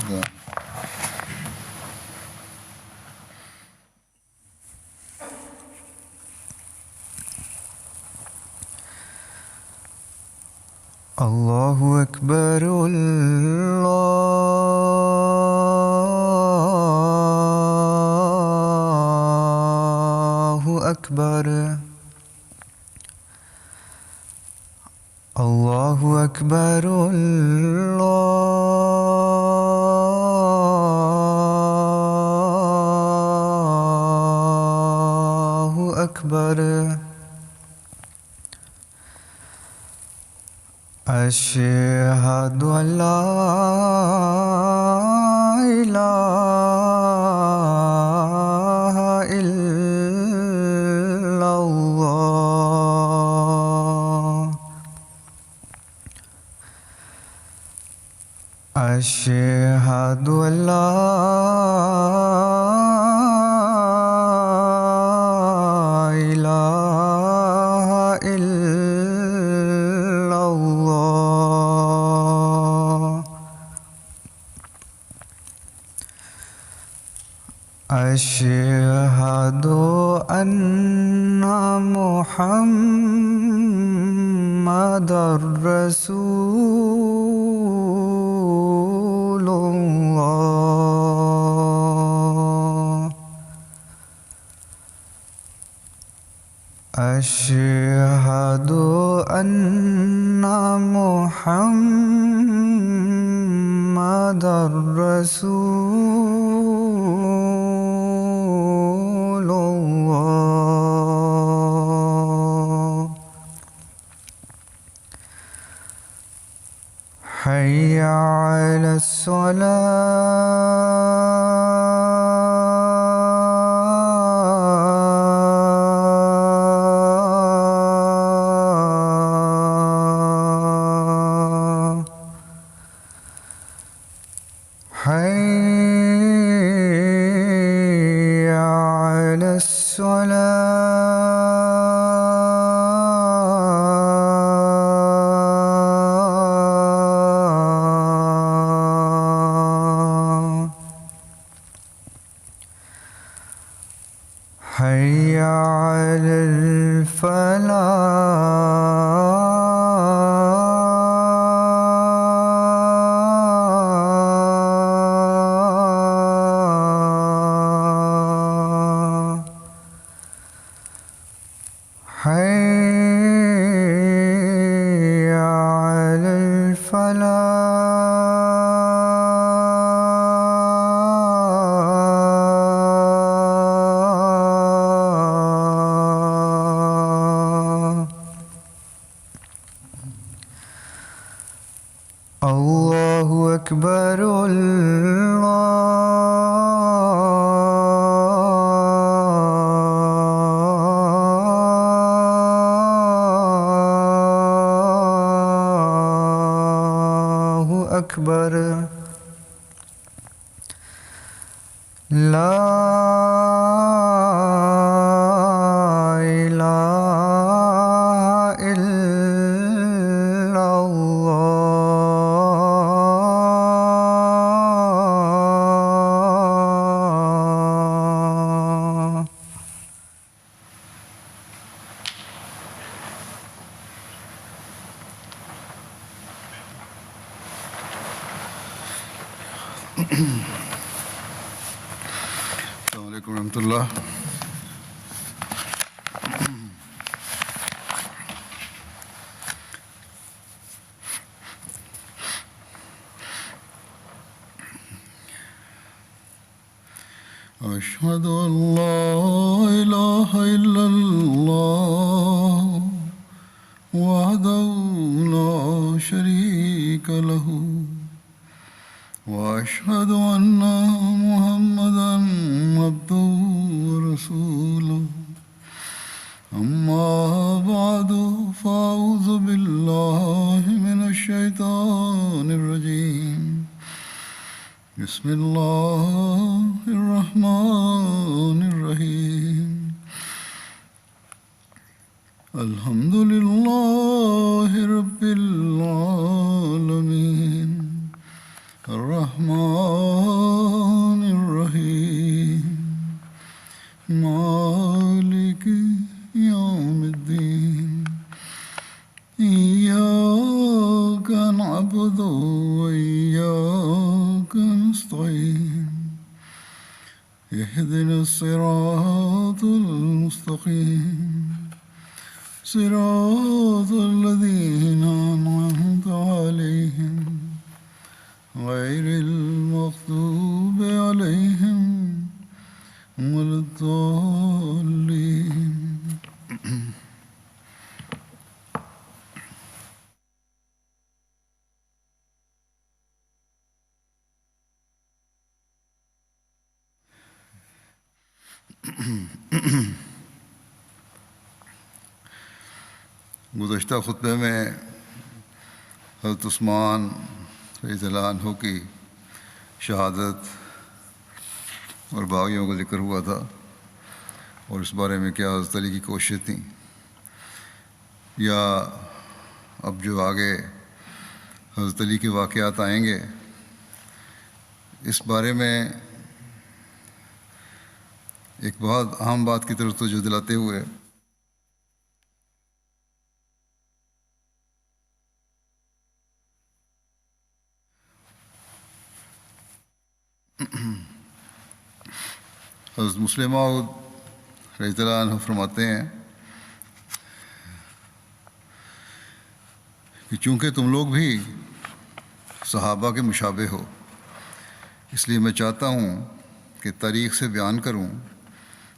الله أكبر الله أكبر الله أكبر الله أكبر أشهد أن لا إله إلا الله أشهد أن لا إله إلا الله أشهد أن محمدًا رسول الله أشهد أن محمدًا رسول الله حي على الصلاة حي على الصلاة حي على الفلاح حي على الفلاح الله أكبر الله أكبر لا إله إلا الله السلام علیکم ورحمۃ اللہ. أشهد أن لا إله إلا الله وحده لا شريك له وأشهد أن محمدًا عبده ورسوله أما بعد فأعوذ بالله من الشيطان الرجيم بسم الله الرحمن الرحيم الحمد لله رب العالمين الرحمن وإياك نستعين اهدنا الصراط المستقيم صراط الذين أنعمت عليهم غير المغضوب عليهم ولا الضالين. گزشتہ خطبے میں حضرت عثمان رضی اللہ عنہ کی شہادت اور باغیوں کا ذکر ہوا تھا، اور اس بارے میں کیا حضرت علی کی کوششیں تھیں، یا اب جو آگے حضرت علی کے واقعات آئیں گے اس بارے میں ایک بہت اہم بات کی طرف توجہ دلاتے ہوئے حضرت مسلم موعود رضی اللہ عنہ فرماتے ہیں کہ چونکہ تم لوگ بھی صحابہ کے مشابہ ہو، اس لیے میں چاہتا ہوں کہ تاریخ سے بیان کروں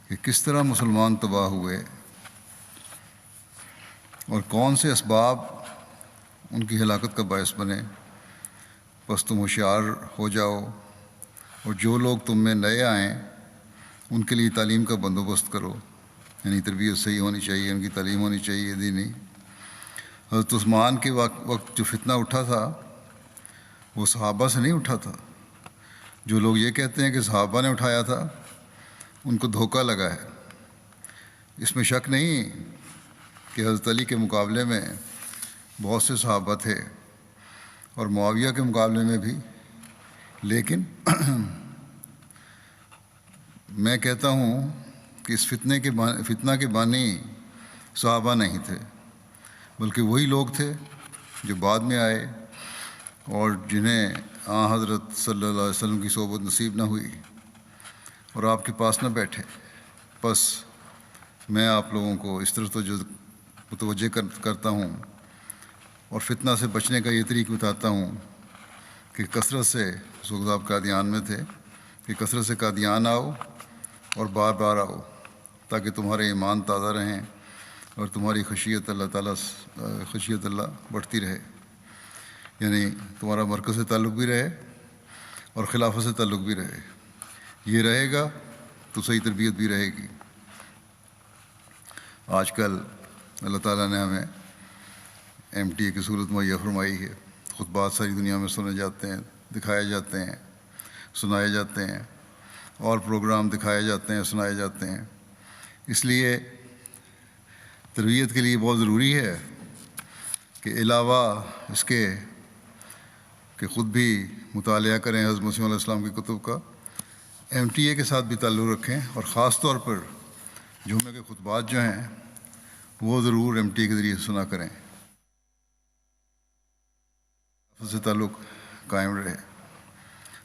کہ کس طرح مسلمان تباہ ہوئے اور کون سے اسباب ان کی ہلاکت کا باعث بنے. بس تم ہوشیار ہو جاؤ، اور جو لوگ تم میں نئے آئیں ان کے لیے تعلیم کا بندوبست کرو، یعنی تربیت صحیح ہونی چاہیے، ان کی تعلیم ہونی چاہیے دینی. حضرت عثمان کے وقت جو فتنہ اٹھا تھا وہ صحابہ سے نہیں اٹھا تھا. جو لوگ یہ کہتے ہیں کہ صحابہ نے اٹھایا تھا ان کو دھوکہ لگا ہے. اس میں شک نہیں کہ حضرت علی کے مقابلے میں بہت سے صحابہ تھے اور معاویہ کے مقابلے میں بھی، لیکن میں کہتا ہوں کہ اس فتنہ کے بانی صحابہ نہیں تھے، بلکہ وہی لوگ تھے جو بعد میں آئے اور جنہیں حضرت صلی اللہ علیہ وسلم کی صحبت نصیب نہ ہوئی اور آپ کے پاس نہ بیٹھے. بس میں آپ لوگوں کو اس طرح متوجہ کرتا ہوں اور فتنہ سے بچنے کا یہ طریقہ بتاتا ہوں کہ کثرت سے آپ قادیان میں تھے کہ کثرت سے قادیان آؤ اور بار بار آؤ تاکہ تمہارے ایمان تازہ رہیں اور تمہاری خشیت اللہ بڑھتی رہے، یعنی تمہارا مرکز سے تعلق بھی رہے اور خلافت سے تعلق بھی رہے. یہ رہے گا تو صحیح تربیت بھی رہے گی. آج کل اللہ تعالیٰ نے ہمیں MTA کی صورت مہیا فرمائی ہے. خطبات ساری دنیا میں سنے جاتے ہیں، دکھائے جاتے ہیں، سنائے جاتے ہیں، اور پروگرام دکھائے جاتے ہیں، سنائے جاتے ہیں. اس لیے تربیت کے لیے بہت ضروری ہے کہ علاوہ اس کے کہ خود بھی مطالعہ کریں حضرت مسیح علیہ السلام کی کتب کا، MTA کے ساتھ بھی تعلق رکھیں، اور خاص طور پر جمعے کے خطبات جو ہیں وہ ضرور MTA کے ذریعے سنا کریں، اس سے تعلق قائم رہے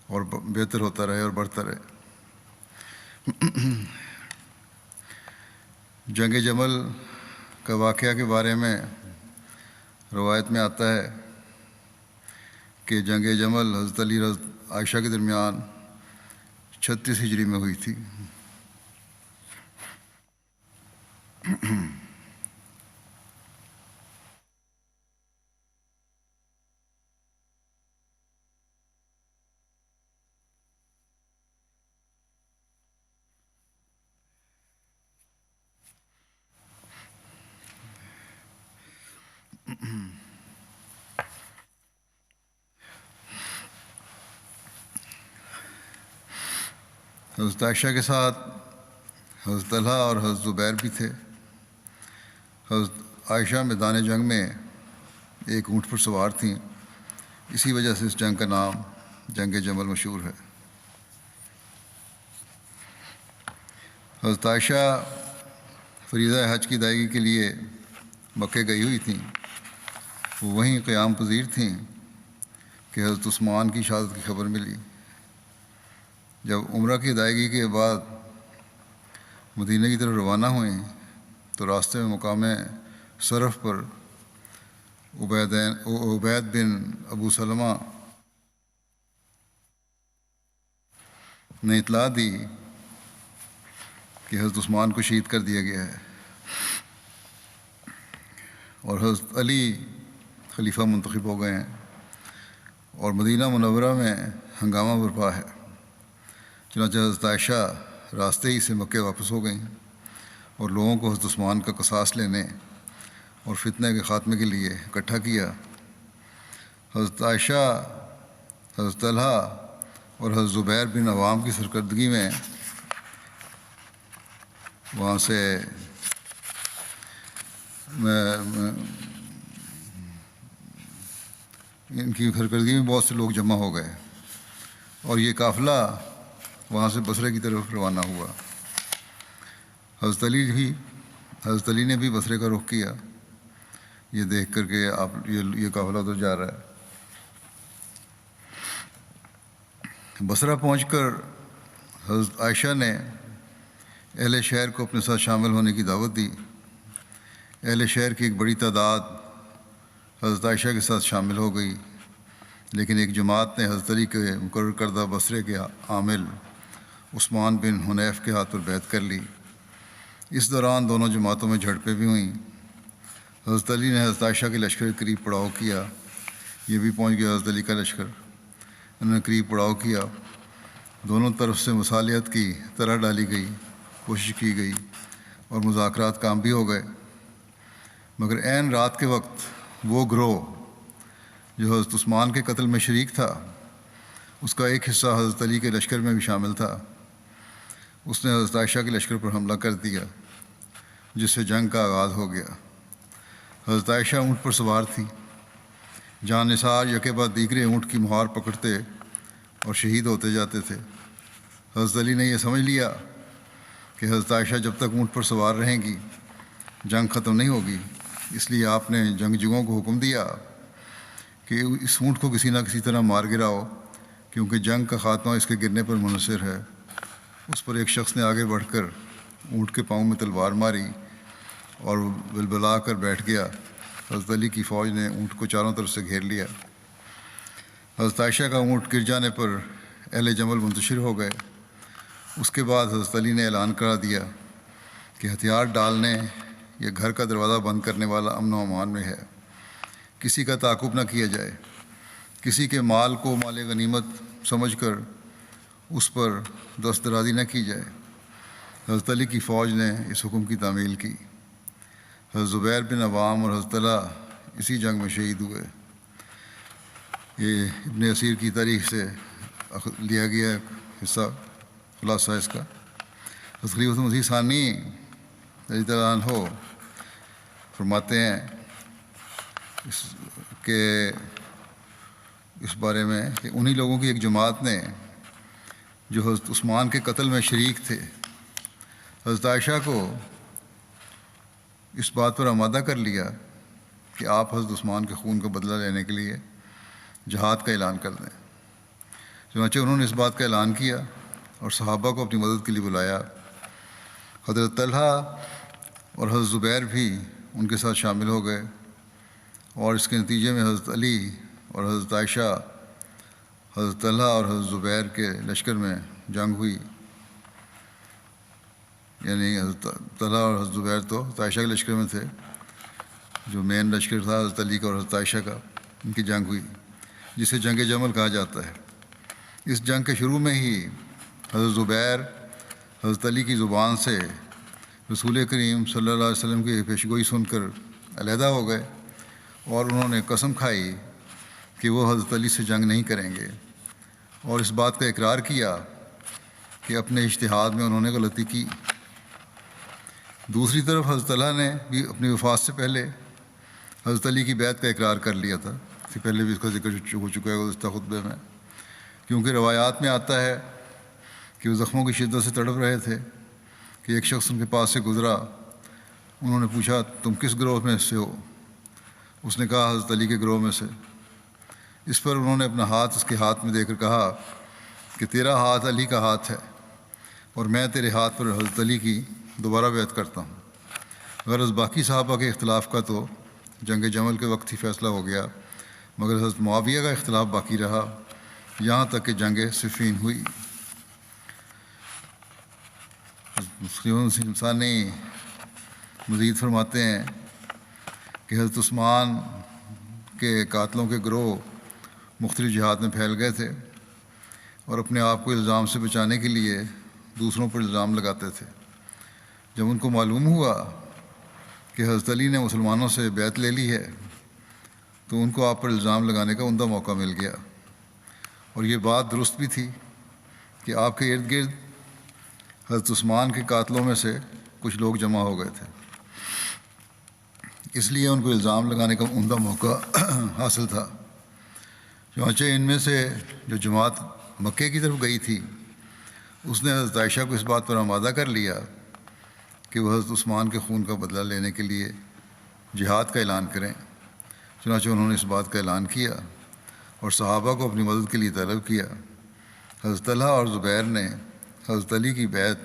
اور بہتر ہوتا رہے اور بڑھتا رہے. جنگ جمل کا واقعہ کے بارے میں روایت میں آتا ہے کہ جنگ جمل حضرت علی حضرت عائشہ کے درمیان 36 ہجری میں ہوئی تھی. حضرت عائشہ کے ساتھ حضرت طلحہ اور حضرت زبیر بھی تھے. حضرت عائشہ میدان جنگ میں ایک اونٹ پر سوار تھیں، اسی وجہ سے اس جنگ کا نام جنگ جمل مشہور ہے. حضرت عائشہ فریضہ حج کی ادائیگی کے لیے مکے گئی ہوئی تھیں. وہ وہیں قیام پذیر تھیں کہ حضرت عثمان کی شہادت کی خبر ملی۔ جب عمرہ کی ادائیگی کے بعد مدینہ کی طرف روانہ ہوئیں تو راستے میں مقام صرف پر عبید بن ابو سلمہ نے اطلاع دی کہ حضرت عثمان کو شہید کر دیا گیا ہے اور حضرت علی خلیفہ منتخب ہو گئے ہیں اور مدینہ منورہ میں ہنگامہ برپا ہے۔ چنانچہ حضرت عائشہ راستے ہی سے مکے واپس ہو گئیں اور لوگوں کو حضرت عثمان کا قصاص لینے اور فتنہ کے خاتمے کے لیے اکٹھا کیا۔ حضرت عائشہ، حضرت طلحہ اور حضرت زبیر بن عوام کی سرکردگی میں وہاں سے ان کی سرکردگی میں بہت سے لوگ جمع ہو گئے اور یہ قافلہ وہاں سے بصرے کی طرف روانہ ہوا۔ حضرت علی نے بھی بصرے کا رخ کیا، یہ دیکھ کر کہ یہ قافلہ تو جا رہا ہے۔ بصرہ پہنچ کر حضرت عائشہ نے اہل شہر کو اپنے ساتھ شامل ہونے کی دعوت دی۔ اہل شہر کی ایک بڑی تعداد حضرت عائشہ کے ساتھ شامل ہو گئی، لیکن ایک جماعت نے حضرت علی کے مقرر کردہ بصرے کے عامل عثمان بن حنیف کے ہاتھ پر بیعت کر لی۔ اس دوران دونوں جماعتوں میں جھڑپیں بھی ہوئیں۔ حضرت علی نے حضرت عائشہ کے لشکر کے قریب پڑاؤ کیا، یہ بھی پہنچ گیا حضرت علی کا لشکر، انہوں نے قریب پڑاؤ کیا۔ دونوں طرف سے مصالحت کی طرح ڈالی گئی، کوشش کی گئی اور مذاکرات کام بھی ہو گئے، مگر عین رات کے وقت وہ گروہ جو حضرت عثمان کے قتل میں شریک تھا، اس کا ایک حصہ حضرت علی کے لشکر میں بھی شامل تھا، اس نے حضرت عائشہ کے لشکر پر حملہ کر دیا، جس سے جنگ کا آغاز ہو گیا۔ حضرت عائشہ اونٹ پر سوار تھی، جان نثار یکے بعد دیگرے اونٹ کی مہار پکڑتے اور شہید ہوتے جاتے تھے۔ حضرت علی نے یہ سمجھ لیا کہ حضرت عائشہ جب تک اونٹ پر سوار رہیں گی جنگ ختم نہیں ہوگی، اس لیے آپ نے جنگجوؤں کو حکم دیا کہ اس اونٹ کو کسی نہ کسی طرح مار گراؤ، کیونکہ جنگ کا خاتمہ اس کے گرنے پر منحصر ہے۔ اس پر ایک شخص نے آگے بڑھ کر اونٹ کے پاؤں میں تلوار ماری اور وہ بلبلا کر بیٹھ گیا۔ حضرت علی کی فوج نے اونٹ کو چاروں طرف سے گھیر لیا۔ حضرت عائشہ کا اونٹ گر جانے پر اہل جمل منتشر ہو گئے۔ اس کے بعد حضرت علی نے اعلان کرا دیا کہ ہتھیار ڈالنے یا گھر کا دروازہ بند کرنے والا امن و امان میں ہے، کسی کا تعاقب نہ کیا جائے، کسی کے مال کو مال غنیمت سمجھ کر اس پر دست درازی نہ کی جائے۔ حضرت علی کی فوج نے اس حکم کی تعمیل کی۔ حضرت زبیر بن عوام اور حضرت طلحہ اسی جنگ میں شہید ہوئے۔ یہ ابن اسیر کی تاریخ سے لیا گیا حصہ، خلاصہ اس کا۔ حضرت خلیفۃ المسیح ثانی رضی اللہ عنہ فرماتے ہیں کہ اس بارے میں کہ انہی لوگوں کی ایک جماعت نے جو حضرت عثمان کے قتل میں شریک تھے، حضرت عائشہ کو اس بات پر آمادہ کر لیا کہ آپ حضرت عثمان کے خون کا بدلہ لینے کے لیے جہاد کا اعلان کر دیں۔ چنانچہ انہوں نے اس بات کا اعلان کیا اور صحابہ کو اپنی مدد کے لیے بلایا۔ حضرت طلحہ اور حضرت زبیر بھی ان کے ساتھ شامل ہو گئے اور اس کے نتیجے میں حضرت علی اور حضرت عائشہ، حضرت طلحہ اور حضرت زبیر کے لشکر میں جنگ ہوئی۔ یعنی حضرت طلحہ اور حضرت زبیر تو حضرت عائشہ کے لشکر میں تھے، جو مین لشکر تھا حضرت علی کا اور حضرت عائشہ کا، ان کی جنگ ہوئی جسے جنگ جمل کہا جاتا ہے۔ اس جنگ کے شروع میں ہی حضرت زبیر حضرت علی کی زبان سے رسول کریم صلی اللہ علیہ وسلم کی پیشگوئی سن کر علیحدہ ہو گئے اور انہوں نے قسم کھائی کہ وہ حضرت علی سے جنگ نہیں کریں گے، اور اس بات کا اقرار کیا کہ اپنے اجتہاد میں انہوں نے غلطی کی۔ دوسری طرف حضرت طلحہ نے بھی اپنی وفات سے پہلے حضرت علی کی بیعت کا اقرار کر لیا تھا، اس سے پہلے بھی اس کا ذکر ہو چکا ہے گزشتہ خطبے میں، کیونکہ روایات میں آتا ہے کہ وہ زخموں کی شدت سے تڑپ رہے تھے کہ ایک شخص ان کے پاس سے گزرا۔ انہوں نے پوچھا تم کس گروہ میں سے ہو؟ اس نے کہا حضرت علی کے گروہ میں سے۔ اس پر انہوں نے اپنا ہاتھ اس کے ہاتھ میں دے کر کہا کہ تیرا ہاتھ علی کا ہاتھ ہے اور میں تیرے ہاتھ پر حضرت علی کی دوبارہ بیعت کرتا ہوں۔ غرض باقی صحابہ کے اختلاف کا تو جنگ جمل کے وقت ہی فیصلہ ہو گیا، مگر حضرت معاویہ کا اختلاف باقی رہا یہاں تک کہ جنگ صفین ہوئی۔ ثانی مزید فرماتے ہیں کہ حضرت عثمان کے قاتلوں کے گروہ مختلف جہات میں پھیل گئے تھے اور اپنے آپ کو الزام سے بچانے کے لیے دوسروں پر الزام لگاتے تھے۔ جب ان کو معلوم ہوا کہ حضرت علی نے مسلمانوں سے بیعت لے لی ہے تو ان کو آپ پر الزام لگانے کا عمدہ موقع مل گیا، اور یہ بات درست بھی تھی کہ آپ کے ارد گرد حضرت عثمان کے قاتلوں میں سے کچھ لوگ جمع ہو گئے تھے، اس لیے ان کو الزام لگانے کا عمدہ موقع حاصل تھا۔ چنانچہ ان میں سے جو جماعت مکے کی طرف گئی تھی اس نے حضرت عائشہ کو اس بات پر آمادہ کر لیا کہ وہ حضرت عثمان کے خون کا بدلہ لینے کے لیے جہاد کا اعلان کریں۔ چنانچہ انہوں نے اس بات کا اعلان کیا اور صحابہ کو اپنی مدد کے لیے طلب کیا۔ حضرت طلحہ اور زبیر نے حضرت علی کی بیعت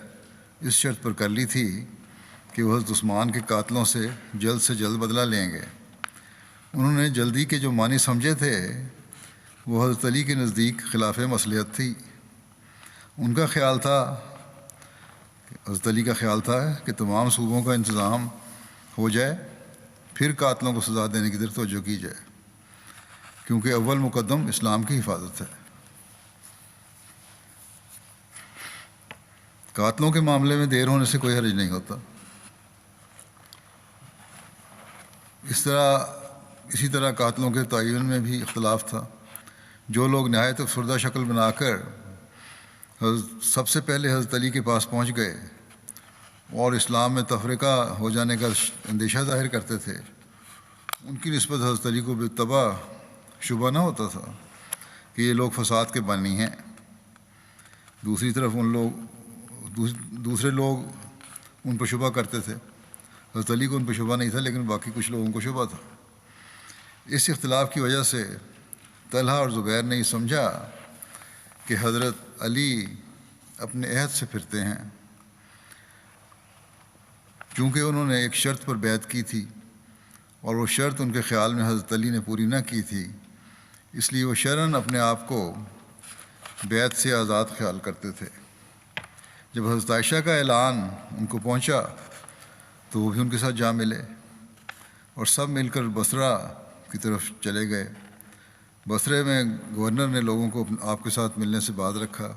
اس شرط پر کر لی تھی کہ وہ حضرت عثمان کے قاتلوں سے جلد بدلہ لیں گے۔ انہوں نے جلدی کے جو معنی سمجھے تھے وہ حضرت علی کے نزدیک خلاف مصلحت تھی۔ ان کا خیال تھا، حضرت علی کا خیال تھا کہ تمام صوبوں کا انتظام ہو جائے پھر قاتلوں کو سزا دینے کی طرف توجہ کی جائے، کیونکہ اول مقدم اسلام کی حفاظت ہے۔ قاتلوں کے معاملے میں دیر ہونے سے کوئی حرج نہیں ہوتا۔ اسی طرح قاتلوں کے تعین میں بھی اختلاف تھا۔ جو لوگ نہایت افسردہ شکل بنا کر سب سے پہلے حضرت علی کے پاس پہنچ گئے اور اسلام میں تفرقہ ہو جانے کا اندیشہ ظاہر کرتے تھے، ان کی نسبت حضرت علی کو بالطبع شبہ نہ ہوتا تھا کہ یہ لوگ فساد کے بانی ہیں۔ دوسری طرف دوسرے لوگ ان پر شبہ کرتے تھے۔ حضرت علی کو ان پر شبہ نہیں تھا، لیکن باقی کچھ لوگوں کو شبہ تھا۔ اس اختلاف کی وجہ سے طلحہ اور زبیر نے یہ سمجھا کہ حضرت علی اپنے عہد سے پھرتے ہیں، چونکہ انہوں نے ایک شرط پر بیعت کی تھی اور وہ شرط ان کے خیال میں حضرت علی نے پوری نہ کی تھی، اس لیے وہ شرعاً اپنے آپ کو بیعت سے آزاد خیال کرتے تھے۔ جب حضرت عائشہ کا اعلان ان کو پہنچا تو وہ بھی ان کے ساتھ جا ملے اور سب مل کر بصرہ کی طرف چلے گئے۔ بصرے میں گورنر نے لوگوں کو آپ کے ساتھ ملنے سے باز رکھا،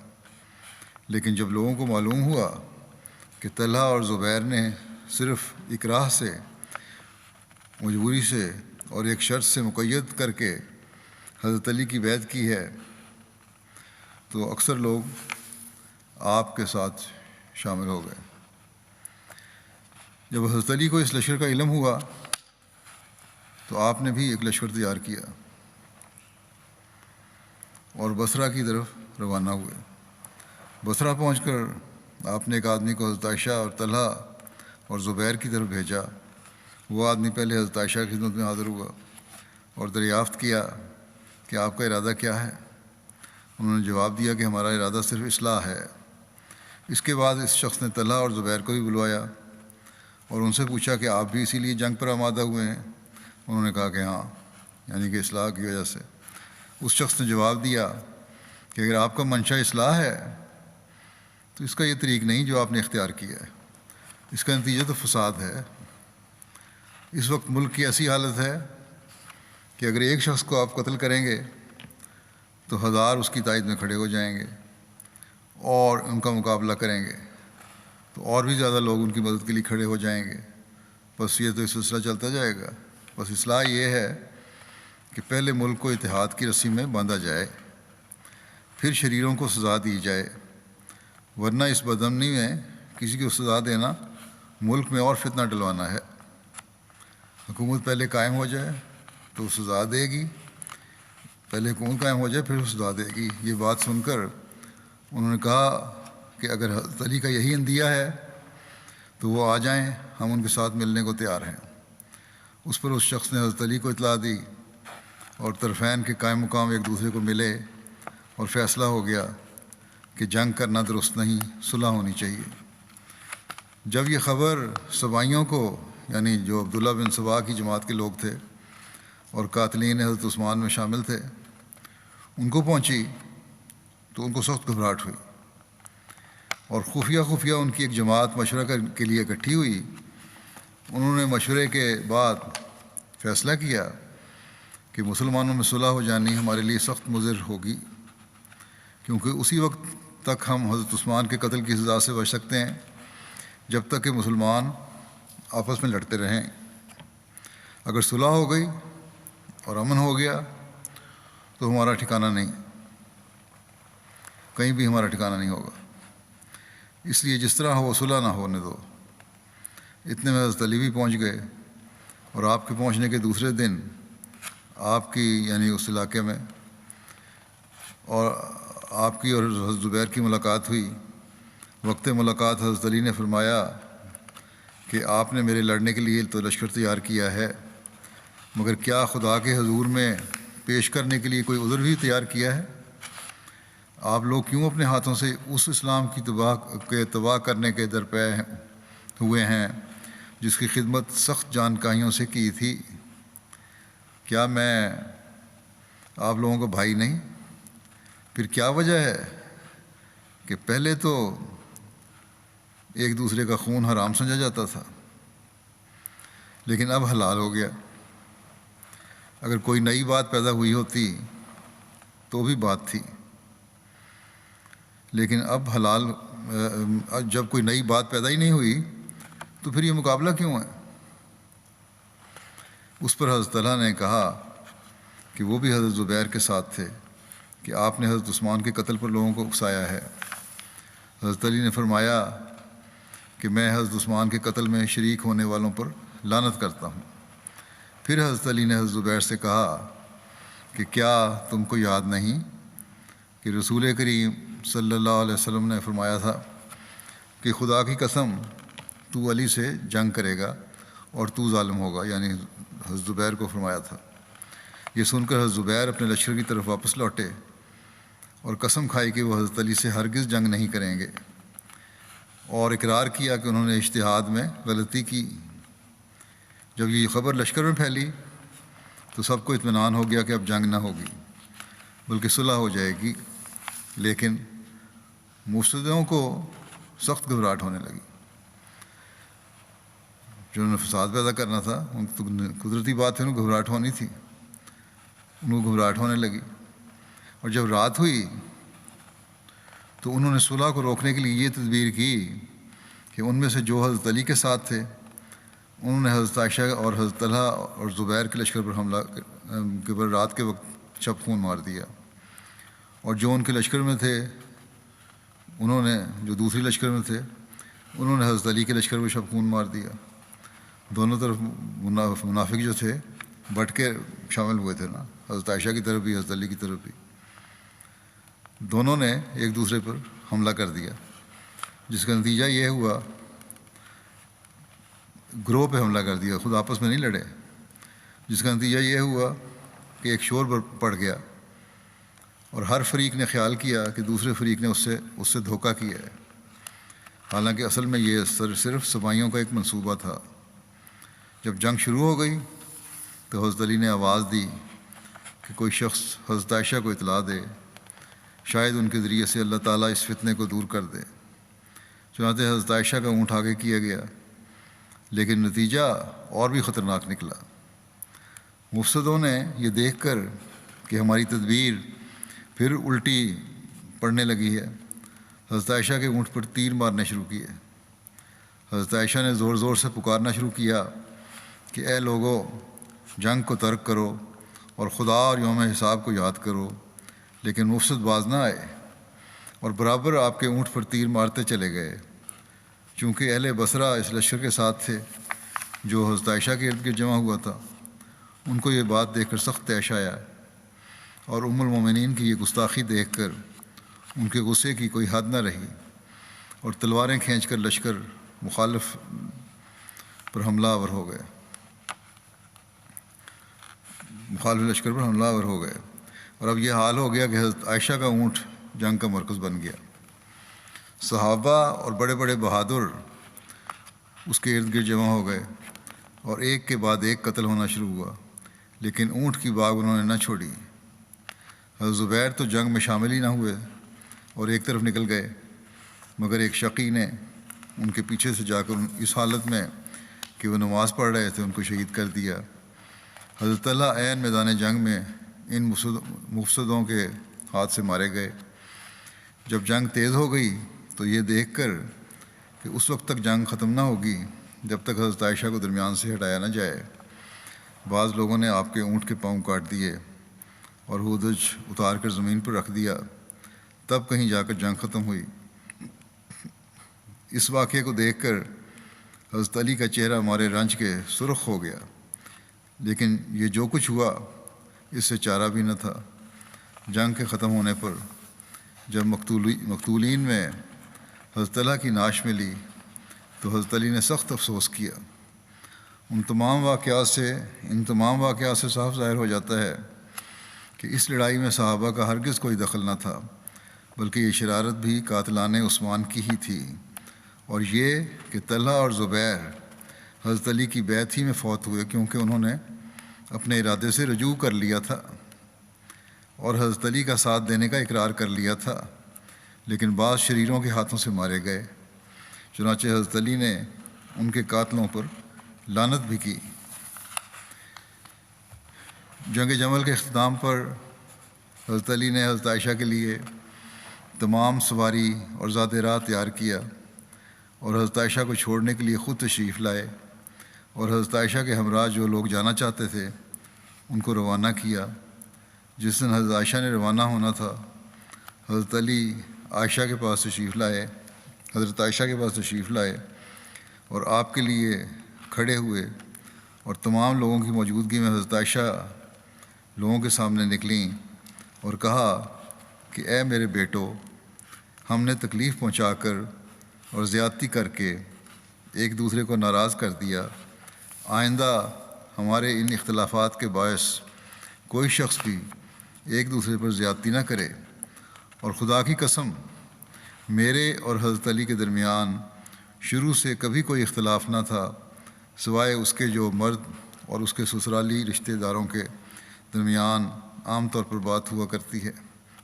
لیکن جب لوگوں کو معلوم ہوا کہ طلحہ اور زبیر نے صرف اکراہ سے، مجبوری سے اور ایک شرط سے مقید کر کے حضرت علی کی بیعت کی ہے، تو اکثر لوگ آپ کے ساتھ شامل ہو گئے۔ جب حضرت علی کو اس لشکر کا علم ہوا تو آپ نے بھی ایک لشکر تیار کیا اور بصرہ کی طرف روانہ ہوئے۔ بصرہ پہنچ کر آپ نے ایک آدمی کو حضرت عائشہ اور طلحہ اور زبیر کی طرف بھیجا۔ وہ آدمی پہلے حضرت عائشہ کی خدمت میں حاضر ہوا اور دریافت کیا کہ آپ کا ارادہ کیا ہے۔ انہوں نے جواب دیا کہ ہمارا ارادہ صرف اصلاح ہے۔ اس کے بعد اس شخص نے طلحہ اور زبیر کو بھی بلوایا اور ان سے پوچھا کہ آپ بھی اسی لیے جنگ پر آمادہ ہوئے ہیں؟ انہوں نے کہا کہ ہاں، یعنی کہ اصلاح کی وجہ سے۔ اس شخص نے جواب دیا کہ اگر آپ کا منشا اصلاح ہے تو اس کا یہ طریق نہیں جو آپ نے اختیار کیا ہے، اس کا نتیجہ تو فساد ہے۔ اس وقت ملک کی ایسی حالت ہے کہ اگر ایک شخص کو آپ قتل کریں گے تو 1000 اس کی تائید میں کھڑے ہو جائیں گے اور ان کا مقابلہ کریں گے، تو اور بھی زیادہ لوگ ان کی مدد کے لیے کھڑے ہو جائیں گے۔ بس یہ تو سلسلہ چلتا جائے گا۔ بس اصلاح یہ ہے کہ پہلے ملک کو اتحاد کی رسی میں باندھا جائے، پھر شریروں کو سزا دی جائے، ورنہ اس بدامنی میں کسی کو سزا دینا ملک میں اور فتنہ ڈلوانا ہے۔ حکومت پہلے قائم ہو جائے تو وہ سزا دے گی، پہلے حکومت قائم ہو جائے پھر وہ سزا دے گی۔ یہ بات سن کر انہوں نے کہا کہ اگر حضرت علی کا یہی اندیہ ہے تو وہ آ جائیں، ہم ان کے ساتھ ملنے کو تیار ہیں۔ اس پر اس شخص نے حضرت علی کو اطلاع دی اور طرفین کے قائم مقام ایک دوسرے کو ملے اور فیصلہ ہو گیا کہ جنگ کرنا درست نہیں، صلح ہونی چاہیے۔ جب یہ خبر سبائیوں کو، یعنی جو عبداللہ بن سبا کی جماعت کے لوگ تھے اور قاتلین حضرت عثمان میں شامل تھے، ان کو پہنچی تو ان کو سخت گھبراہٹ ہوئی، اور خفیہ ان کی ایک جماعت مشورہ کے لیے اکٹھی ہوئی۔ انہوں نے مشورے کے بعد فیصلہ کیا کہ مسلمانوں میں صلح ہو جانی ہمارے لیے سخت مضر ہوگی، کیونکہ اسی وقت تک ہم حضرت عثمان کے قتل کی سزا سے بچ سکتے ہیں جب تک کہ مسلمان آپس میں لڑتے رہیں۔ اگر صلح ہو گئی اور امن ہو گیا تو ہمارا ٹھکانہ نہیں، کہیں بھی ہمارا ٹھکانہ نہیں ہوگا۔ اس لیے جس طرح ہو صلح نہ ہونے دو۔ اتنے میں حضرت علی بھی پہنچ گئے، اور آپ کے پہنچنے کے دوسرے دن آپ کی، یعنی اس علاقے میں، اور آپ کی اور حضرت زبیر کی ملاقات ہوئی۔ وقت ملاقات حضرت علی نے فرمایا کہ آپ نے میرے لڑنے کے لیے تو لشکر تیار کیا ہے، مگر کیا خدا کے حضور میں پیش کرنے کے لیے کوئی عذر بھی تیار کیا ہے؟ آپ لوگ کیوں اپنے ہاتھوں سے اس اسلام کی تباہ کرنے کے درپے ہوئے ہیں جس کی خدمت سخت جانکاہیوں سے کی تھی؟ کیا میں آپ لوگوں کا بھائی نہیں؟ پھر کیا وجہ ہے کہ پہلے تو ایک دوسرے کا خون حرام سمجھا جاتا تھا، لیکن اب حلال ہو گیا؟ اگر کوئی نئی بات پیدا ہوئی ہوتی تو بھی بات تھی، لیکن اب جب کوئی نئی بات پیدا ہی نہیں ہوئی تو پھر یہ مقابلہ کیوں ہے؟ اس پر حضرت طلحہ نے کہا کہ وہ بھی حضرت زبیر کے ساتھ تھے کہ آپ نے حضرت عثمان کے قتل پر لوگوں کو اکسایا ہے۔ حضرت علی نے فرمایا کہ میں حضرت عثمان کے قتل میں شریک ہونے والوں پر لعنت کرتا ہوں۔ پھر حضرت علی نے حضرت زبیر سے کہا کہ کیا تم کو یاد نہیں کہ رسول کریم صلی اللہ علیہ وسلم نے فرمایا تھا کہ خدا کی قسم تو علی سے جنگ کرے گا اور تو ظالم ہوگا، یعنی حضرت زبیر کو فرمایا تھا۔ یہ سن کر حضرت زبیر اپنے لشکر کی طرف واپس لوٹے اور قسم کھائی کہ وہ حضرت علی سے ہرگز جنگ نہیں کریں گے، اور اقرار کیا کہ انہوں نے اجتہاد میں غلطی کی۔ جب یہ خبر لشکر میں پھیلی تو سب کو اطمینان ہو گیا کہ اب جنگ نہ ہوگی بلکہ صلح ہو جائے گی، لیکن مفسدوں کو سخت گھبراہٹ ہونے لگی۔ جنہوں نے فساد پیدا کرنا تھا، ان تو قدرتی بات ہے، انہوں کو گھبراہٹ ہونی تھی، ان کو گھبراہٹ ہونے لگی۔ اور جب رات ہوئی تو انہوں نے صلح کو روکنے کے لیے یہ تدبیر کی کہ ان میں سے جو حضرت علی کے ساتھ تھے انہوں نے حضرت عائشہ اور حضرت طلحہ اور زبیر کے لشکر پر حملہ کے پر رات کے وقت چھپ خون مار دیا، اور جو ان کے لشکر میں تھے انہوں نے، جو دوسری لشکر میں تھے انہوں نے حضرت علی کے لشکر پر چھپ خون مار دیا۔ دونوں طرف منافق جو تھے بٹ کے شامل ہوئے تھے نا، حضرت عائشہ کی طرف بھی حضرت علی کی طرف بھی، دونوں نے ایک دوسرے پر حملہ کر دیا، جس کا نتیجہ یہ ہوا، گروہ پہ حملہ کر دیا، خود آپس میں نہیں لڑے، جس کا نتیجہ یہ ہوا کہ ایک شور پڑ گیا اور ہر فریق نے خیال کیا کہ دوسرے فریق نے اس سے دھوکہ کیا ہے، حالانکہ اصل میں یہ صرف سپاہیوں کا ایک منصوبہ تھا۔ جب جنگ شروع ہو گئی تو حضرت علی نے آواز دی کہ کوئی شخص حضرت عائشہ کو اطلاع دے، شاید ان کے ذریعے سے اللہ تعالیٰ اس فتنے کو دور کر دے۔ چنانچہ حضرت عائشہ کا اونٹ آگے کیا گیا، لیکن نتیجہ اور بھی خطرناک نکلا۔ مفسدوں نے یہ دیکھ کر کہ ہماری تدبیر پھر الٹی پڑنے لگی ہے، حضرت عائشہ کے اونٹ پر تیر مارنے شروع کیے۔ حضرت عائشہ نے زور زور سے پکارنا شروع کیا کہ اے لوگو، جنگ کو ترک کرو اور خدا اور یوم حساب کو یاد کرو، لیکن مفسد باز نہ آئے اور برابر آپ کے اونٹ پر تیر مارتے چلے گئے۔ چونکہ اہل بصرہ اس لشکر کے ساتھ تھے جو حضرت عائشہ کے ارد گرد جمع ہوا تھا، ان کو یہ بات دیکھ کر سخت طیش آیا، اور ام المومنین کی یہ گستاخی دیکھ کر ان کے غصے کی کوئی حد نہ رہی، اور تلواریں کھینچ کر لشکر مخالف پر حملہ آور ہو گئے۔ مخالف لشکر پر حملہ آور ہو گئے، اور اب یہ حال ہو گیا کہ حضرت عائشہ کا اونٹ جنگ کا مرکز بن گیا۔ صحابہ اور بڑے بڑے بہادر اس کے ارد گرد جمع ہو گئے اور ایک کے بعد ایک قتل ہونا شروع ہوا، لیکن اونٹ کی باغ انہوں نے نہ چھوڑی۔ حضرت زبیر تو جنگ میں شامل ہی نہ ہوئے اور ایک طرف نکل گئے، مگر ایک شقی نے ان کے پیچھے سے جا کر اس حالت میں کہ وہ نماز پڑھ رہے تھے ان کو شہید کر دیا۔ حضرت طلحہ عین میدان جنگ میں ان مفسدوں کے ہاتھ سے مارے گئے۔ جب جنگ تیز ہو گئی تو یہ دیکھ کر کہ اس وقت تک جنگ ختم نہ ہوگی جب تک حضرت عائشہ کو درمیان سے ہٹایا نہ جائے، بعض لوگوں نے آپ کے اونٹ کے پاؤں کاٹ دیے اور ہودج اتار کر زمین پر رکھ دیا، تب کہیں جا کر جنگ ختم ہوئی۔ اس واقعے کو دیکھ کر حضرت علی کا چہرہ ہمارے رنج کے سرخ ہو گیا، لیکن یہ جو کچھ ہوا اس سے چارہ بھی نہ تھا۔ جنگ کے ختم ہونے پر جب مقتولین میں حضرت طلحہ کی نعش ملی تو حضرت علی نے سخت افسوس کیا۔ ان تمام واقعات سے صاف ظاہر ہو جاتا ہے کہ اس لڑائی میں صحابہ کا ہرگز کوئی دخل نہ تھا، بلکہ یہ شرارت بھی قاتلان عثمان کی ہی تھی، اور یہ کہ طلحہ اور زبیر حضرت علی کی بیعت ہی میں فوت ہوئے کیونکہ انہوں نے اپنے ارادے سے رجوع کر لیا تھا اور حضرت علی کا ساتھ دینے کا اقرار کر لیا تھا، لیکن بعض شریروں کے ہاتھوں سے مارے گئے۔ چنانچہ حضرت علی نے ان کے قاتلوں پر لعنت بھی کی۔ جنگ جمل کے اختتام پر حضرت علی نے حضرت عائشہ کے لیے تمام سواری اور ذات راہ تیار کیا اور حضرت عائشہ کو چھوڑنے کے لیے خود تشریف لائے، اور حضرت عائشہ کے ہمراہ جو لوگ جانا چاہتے تھے ان کو روانہ کیا۔ جس دن حضرت عائشہ نے روانہ ہونا تھا، حضرت علی حضرت عائشہ کے پاس تشریف لائے اور آپ کے لیے کھڑے ہوئے، اور تمام لوگوں کی موجودگی میں حضرت عائشہ لوگوں کے سامنے نکلیں اور کہا کہ اے میرے بیٹو، ہم نے تکلیف پہنچا کر اور زیادتی کر کے ایک دوسرے کو ناراض کر دیا۔ آئندہ ہمارے ان اختلافات کے باعث کوئی شخص بھی ایک دوسرے پر زیادتی نہ کرے، اور خدا کی قسم میرے اور حضرت علی کے درمیان شروع سے کبھی کوئی اختلاف نہ تھا سوائے اس کے جو مرد اور اس کے سسرالی رشتہ داروں کے درمیان عام طور پر بات ہوا کرتی ہے،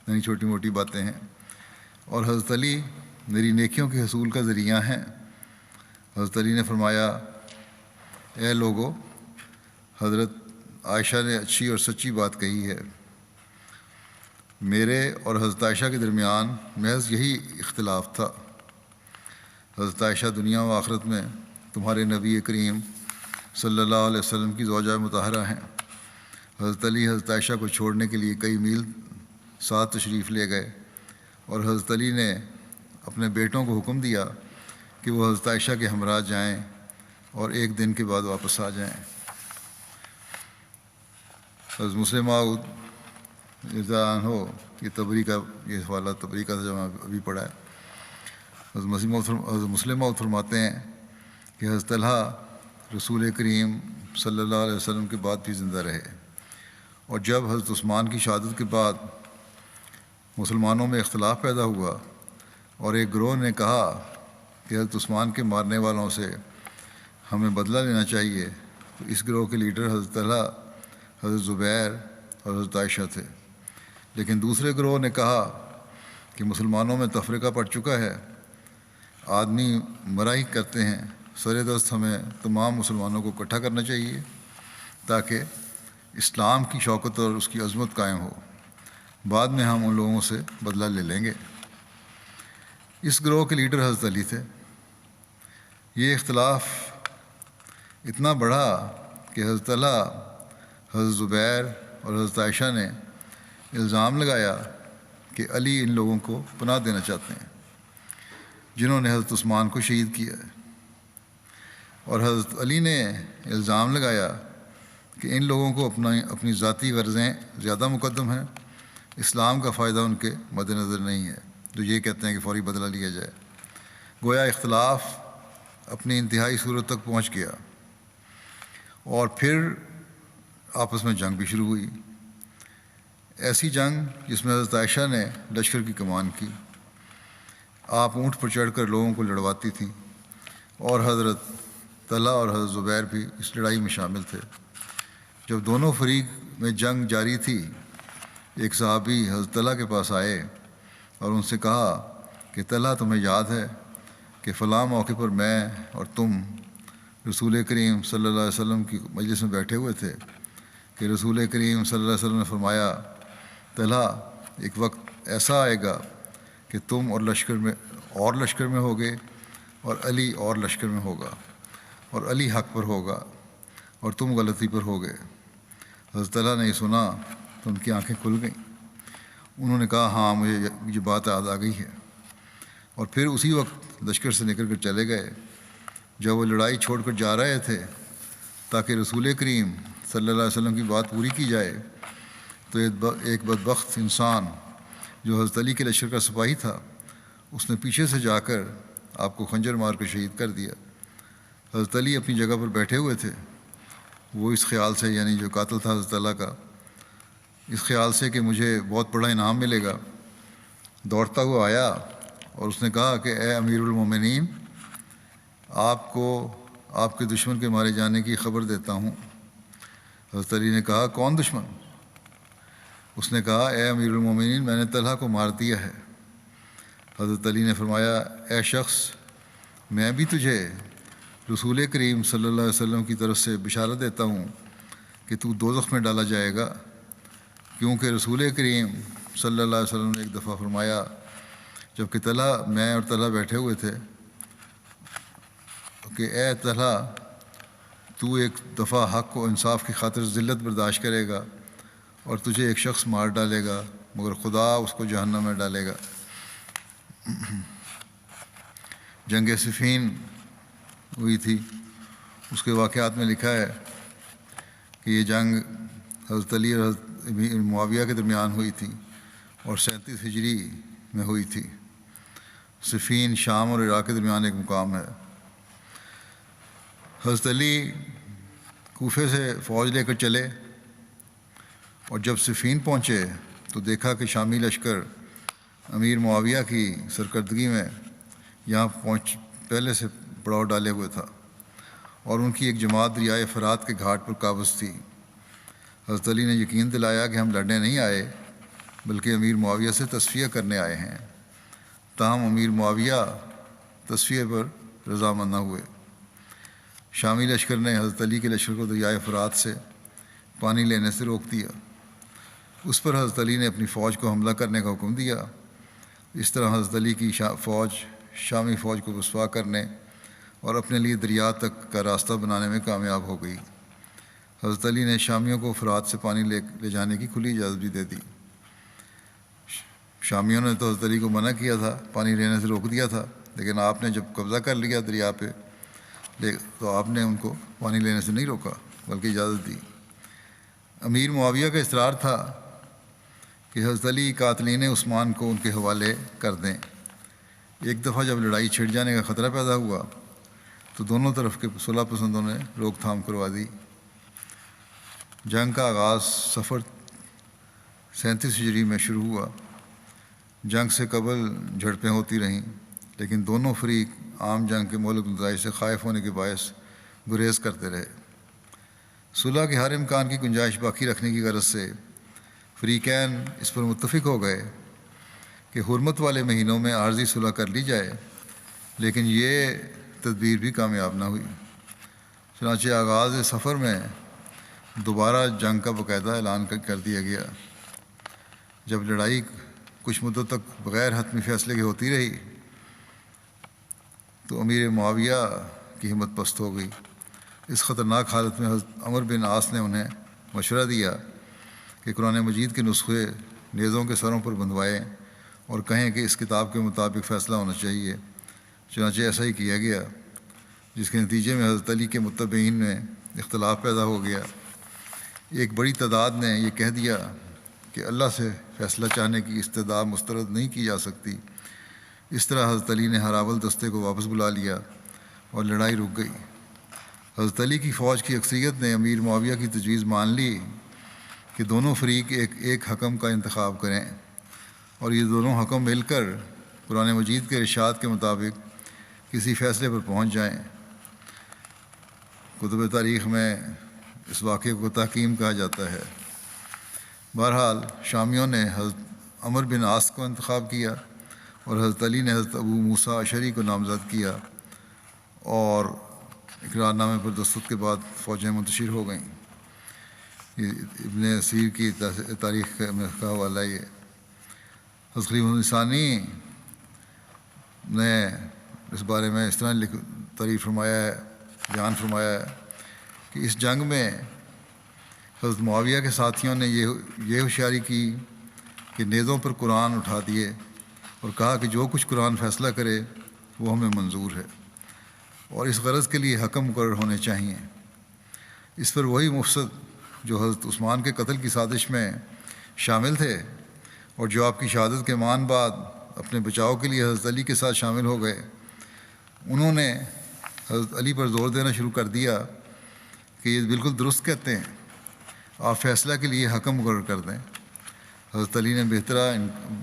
یعنی چھوٹی موٹی باتیں ہیں، اور حضرت علی میری نیکیوں کے حصول کا ذریعہ ہیں۔ حضرت علی نے فرمایا، اے لوگو، حضرت عائشہ نے اچھی اور سچی بات کہی ہے، میرے اور حضرت عائشہ کے درمیان محض یہی اختلاف تھا۔ حضرت عائشہ دنیا و آخرت میں تمہارے نبی کریم صلی اللہ علیہ وسلم کی زوجہ مطہرہ ہیں۔ حضرت علی حضرت عائشہ کو چھوڑنے کے لیے کئی میل ساتھ تشریف لے گئے، اور حضرت علی نے اپنے بیٹوں کو حکم دیا کہ وہ حضرت عائشہ کے ہمراہ جائیں اور ایک دن کے بعد واپس آ جائیں۔ حضرت مسلم موعود رضی اللہ عنہ، یہ حوالہ طبری کا جو میں ابھی پڑھا ہے، حضرت مسلم موعود فرماتے ہیں کہ حضرت طلحہ رسول کریم صلی اللہ علیہ وسلم کے بعد بھی زندہ رہے، اور جب حضرت عثمان کی شہادت کے بعد مسلمانوں میں اختلاف پیدا ہوا اور ایک گروہ نے کہا کہ حضرت عثمان کے مارنے والوں سے ہمیں بدلہ لینا چاہیے، تو اس گروہ کے لیڈر حضرت طلحہ، حضرت زبیر اور حضرت عائشہ تھے۔ لیکن دوسرے گروہ نے کہا کہ مسلمانوں میں تفرقہ پڑ چکا ہے، آدمی مرائی کرتے ہیں، سر دست ہمیں تمام مسلمانوں کو اکٹھا کرنا چاہیے تاکہ اسلام کی شوکت اور اس کی عظمت قائم ہو، بعد میں ہم ان لوگوں سے بدلہ لے لیں گے۔ اس گروہ کے لیڈر حضرت علی تھے۔ یہ اختلاف اتنا بڑھا کہ حضرت طلحہ، حضرت زبیر اور حضرت عائشہ نے الزام لگایا کہ علی ان لوگوں کو پناہ دینا چاہتے ہیں جنہوں نے حضرت عثمان کو شہید کیا ہے، اور حضرت علی نے الزام لگایا کہ ان لوگوں کو اپنی ذاتی غرضیں زیادہ مقدم ہیں، اسلام کا فائدہ ان کے مد نظر نہیں ہے، جو یہ کہتے ہیں کہ فوری بدلہ لیا جائے۔ گویا اختلاف اپنی انتہائی صورت تک پہنچ گیا، اور پھر آپس میں جنگ بھی شروع ہوئی، ایسی جنگ جس میں حضرت عائشہ نے لشکر کی کمان کی، آپ اونٹ پر چڑھ کر لوگوں کو لڑواتی تھیں، اور حضرت طلحہ اور حضرت زبیر بھی اس لڑائی میں شامل تھے۔ جب دونوں فریق میں جنگ جاری تھی، ایک صحابی حضرت طلحہ کے پاس آئے اور ان سے کہا کہ طلحہ، تمہیں یاد ہے کہ فلاں موقع پر میں اور تم رسول کریم صلی اللہ علیہ وسلم کی مجلس میں بیٹھے ہوئے تھے کہ رسول کریم صلی اللہ علیہ وسلم نے فرمایا، طلحہ، ایک وقت ایسا آئے گا کہ تم اور لشکر میں ہوگے، اور علی اور لشکر میں ہوگا، اور علی حق پر ہوگا اور تم غلطی پر ہوگے۔ حضرت طلحہ نے یہ سنا تو ان کی آنکھیں کھل گئیں، انہوں نے کہا، ہاں مجھے یہ بات یاد آ گئی ہے، اور پھر اسی وقت لشکر سے نکل کر چلے گئے۔ جب وہ لڑائی چھوڑ کر جا رہے تھے تاکہ رسول کریم صلی اللہ علیہ وسلم کی بات پوری کی جائے، تو ایک بدبخت انسان جو حضرت علی کے لشکر کا سپاہی تھا، اس نے پیچھے سے جا کر آپ کو خنجر مار کر شہید کر دیا۔ حضرت علی اپنی جگہ پر بیٹھے ہوئے تھے، وہ اس خیال سے، یعنی جو قاتل تھا حضرت طلحہ کا، اس خیال سے کہ مجھے بہت بڑا انعام ملے گا، دوڑتا ہوا آیا اور اس نے کہا کہ اے امیر المومنین، آپ کو آپ کے دشمن کے مارے جانے کی خبر دیتا ہوں۔ حضرت علی نے کہا، کون دشمن؟ اس نے کہا، اے امیر المومنین، میں نے طلحہ کو مار دیا ہے۔ حضرت علی نے فرمایا، اے شخص، میں بھی تجھے رسول کریم صلی اللہ علیہ وسلم کی طرف سے بشارت دیتا ہوں کہ تو دوزخ میں ڈالا جائے گا، کیونکہ رسول کریم صلی اللہ علیہ وسلم نے ایک دفعہ فرمایا، جب کہ میں اور طلحہ بیٹھے ہوئے تھے، کہ اے طلحہ، تو ایک دفعہ حق و انصاف کی خاطر ذلت برداشت کرے گا اور تجھے ایک شخص مار ڈالے گا، مگر خدا اس کو جہنم میں ڈالے گا۔ جنگ صفین ہوئی تھی، اس کے واقعات میں لکھا ہے کہ یہ جنگ حضرت علی اور حضرت معاویہ کے درمیان ہوئی تھی اور 37 ہجری میں ہوئی تھی۔ صفین شام اور عراق کے درمیان ایک مقام ہے۔ حضرت علی کوفے سے فوج لے کر چلے اور جب صفین پہنچے تو دیکھا کہ شامی لشکر امیر معاویہ کی سرکردگی میں یہاں پہلے سے پڑاؤ ڈالے ہوئے تھا، اور ان کی ایک جماعت دریائے فرات کے گھاٹ پر قابض تھی۔ حضرت علی نے یقین دلایا کہ ہم لڑنے نہیں آئے بلکہ امیر معاویہ سے تصفیہ کرنے آئے ہیں، تاہم امیر معاویہ تصفیہ پر رضامند نہ ہوئے۔ شامی لشکر نے حضرت علی کے لشکر کو دریائے فرات سے پانی لینے سے روک دیا۔ اس پر حضرت علی نے اپنی فوج کو حملہ کرنے کا حکم دیا۔ اس طرح حضرت علی کی فوج شامی فوج کو رسوا کرنے اور اپنے لیے دریا تک کا راستہ بنانے میں کامیاب ہو گئی۔ حضرت علی نے شامیوں کو فرات سے پانی لے جانے کی کھلی اجازت بھی دے دی۔ شامیوں نے تو حضرت علی کو منع کیا تھا، پانی لینے سے روک دیا تھا، لیکن آپ نے جب قبضہ کر لیا دریا پہ تو آپ نے ان کو پانی لینے سے نہیں روکا بلکہ اجازت دی۔ امیر معاویہ کا اصرار تھا کہ حضرت علی قاتلین عثمان کو ان کے حوالے کر دیں۔ ایک دفعہ جب لڑائی چھڑ جانے کا خطرہ پیدا ہوا تو دونوں طرف کے صلح پسندوں نے روک تھام کروا دی۔ جنگ کا آغاز صفر 37 ہجری میں شروع ہوا۔ جنگ سے قبل جھڑپیں ہوتی رہیں، لیکن دونوں فریق عام جنگ کے مہلک نتائج سے خائف ہونے کے باعث گریز کرتے رہے۔ صلح کے ہر امکان کی گنجائش باقی رکھنے کی غرض سے فریقین اس پر متفق ہو گئے کہ حرمت والے مہینوں میں عارضی صلح کر لی جائے، لیکن یہ تدبیر بھی کامیاب نہ ہوئی۔ چنانچہ آغاز سفر میں دوبارہ جنگ کا باقاعدہ اعلان کر دیا گیا۔ جب لڑائی کچھ مدت تک بغیر حتمی فیصلے کے ہوتی رہی تو امیر معاویہ کی ہمت پست ہو گئی۔ اس خطرناک حالت میں حضرت عمر بن عاص نے انہیں مشورہ دیا کہ قرآن مجید کے نسخے نیزوں کے سروں پر بندھوائیں اور کہیں کہ اس کتاب کے مطابق فیصلہ ہونا چاہیے۔ چنانچہ ایسا ہی کیا گیا، جس کے نتیجے میں حضرت علی کے متبعین میں اختلاف پیدا ہو گیا۔ ایک بڑی تعداد نے یہ کہہ دیا کہ اللہ سے فیصلہ چاہنے کی استدعا مسترد نہیں کی جا سکتی۔ اس طرح حضرت علی نے ہراول دستے کو واپس بلا لیا اور لڑائی رک گئی۔ حضرت علی کی فوج کی اکثریت نے امیر معاویہ کی تجویز مان لی کہ دونوں فریق ایک حکم کا انتخاب کریں اور یہ دونوں حکم مل کر قرآن مجید کے ارشاد کے مطابق کسی فیصلے پر پہنچ جائیں۔ کتب تاریخ میں اس واقعے کو تحکیم کہا جاتا ہے۔ بہرحال شامیوں نے حضرت عمر بن عاص کو انتخاب کیا اور حضرت علی نے حضرت ابو موسیٰ اشعری کو نامزد کیا، اور اقرار نامے پر دستخط کے بعد فوجیں منتشر ہو گئیں۔ یہ ابن اسیر کی تاریخ میں کا حوالہ یہ۔ حضرت خلیفہ ثانی نے اس بارے میں اس طرح تعریف فرمایا ہے، بیان فرمایا ہے کہ اس جنگ میں حضرت معاویہ کے ساتھیوں نے یہ ہوشیاری کی کہ نیزوں پر قرآن اٹھا دیے اور کہا کہ جو کچھ قرآن فیصلہ کرے وہ ہمیں منظور ہے، اور اس غرض کے لیے حکم مقرر ہونے چاہیے۔ اس پر وہی مفسد جو حضرت عثمان کے قتل کی سازش میں شامل تھے اور جو آپ کی شہادت کے مان بعد اپنے بچاؤ کے لیے حضرت علی کے ساتھ شامل ہو گئے، انہوں نے حضرت علی پر زور دینا شروع کر دیا کہ یہ بالکل درست کہتے ہیں، آپ فیصلہ کے لیے حکم مقرر کر دیں۔ حضرت علی نے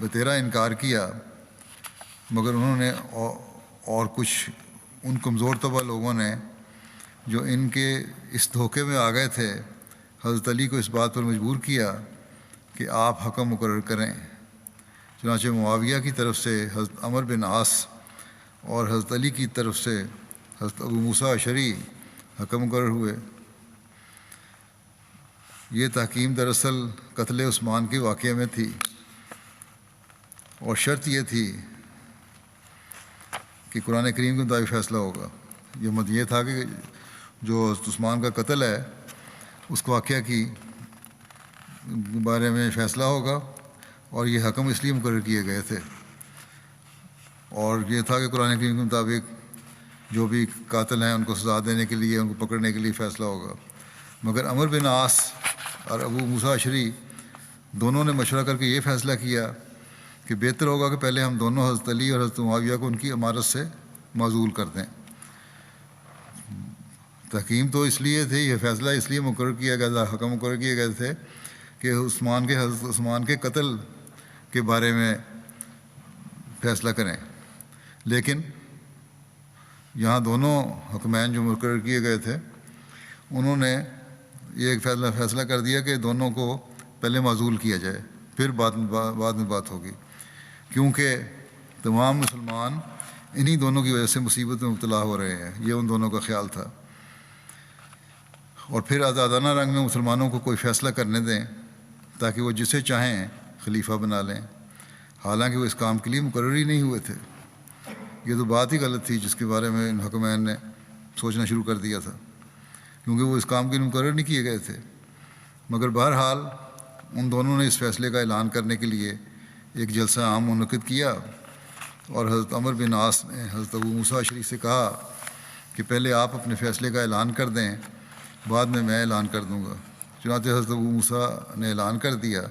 بتیرا انکار کیا، مگر انہوں نے اور کچھ ان کمزور طبع لوگوں نے جو ان کے اس دھوکے میں آ گئے تھے حضرت علی کو اس بات پر مجبور کیا کہ آپ حکم مقرر کریں۔ چنانچہ معاویہ کی طرف سے حضرت عمر بن عاص اور حضرت علی کی طرف سے حضرت ابو موسیٰ اشعری حکم مقرر ہوئے۔ یہ تحکیم دراصل قتل عثمان کے واقعے میں تھی، اور شرط یہ تھی کہ قرآن کریم کے مطابق فیصلہ ہوگا۔ یہ تھا کہ جو حضرت عثمان کا قتل ہے اس واقعہ کی بارے میں فیصلہ ہوگا، اور یہ حکم اس لیے مقرر کیے گئے تھے، اور یہ تھا کہ قرآن کریم کے مطابق جو بھی قاتل ہیں ان کو سزا دینے کے لیے، ان کو پکڑنے کے لیے فیصلہ ہوگا۔ مگر عمر بن عاص اور ابو موسیٰ اشعری دونوں نے مشورہ کر کے یہ فیصلہ کیا کہ بہتر ہوگا کہ پہلے ہم دونوں حضرت علی اور حضرت معاویہ کو ان کی امارت سے معزول کر دیں۔ تحکیم تو اس لیے تھی، یہ فیصلہ اس لیے مقرر کیا گیا تھا، حکم مقرر کیے گئے تھے کہ حضرت عثمان کے قتل کے بارے میں فیصلہ کریں، لیکن یہاں دونوں حکمین جو مقرر کیے گئے تھے انہوں نے یہ ایک فیصلہ کر دیا کہ دونوں کو پہلے معزول کیا جائے، پھر بعد میں بات ہوگی، کیونکہ تمام مسلمان انہی دونوں کی وجہ سے مصیبت میں مبتلا ہو رہے ہیں، یہ ان دونوں کا خیال تھا۔ اور پھر آزادانہ رنگ میں مسلمانوں کو کوئی فیصلہ کرنے دیں تاکہ وہ جسے چاہیں خلیفہ بنا لیں، حالانکہ وہ اس کام کے لیے مقرر ہی نہیں ہوئے تھے۔ یہ تو بات ہی غلط تھی جس کے بارے میں ان حکمین نے سوچنا شروع کر دیا تھا، کیونکہ وہ اس کام کے لیے مقرر نہیں کیے گئے تھے۔ مگر بہرحال ان دونوں نے اس فیصلے کا اعلان کرنے کے لیے ایک جلسہ عام منعقد کیا، اور حضرت عمر بن عاص نے حضرت ابو موسیٰ اشعری سے کہا کہ پہلے آپ اپنے فیصلے کا اعلان کر دیں، بعد میں اعلان کر دوں گا۔ چنانچہ حضرت ابو موسیٰ نے اعلان کر دیا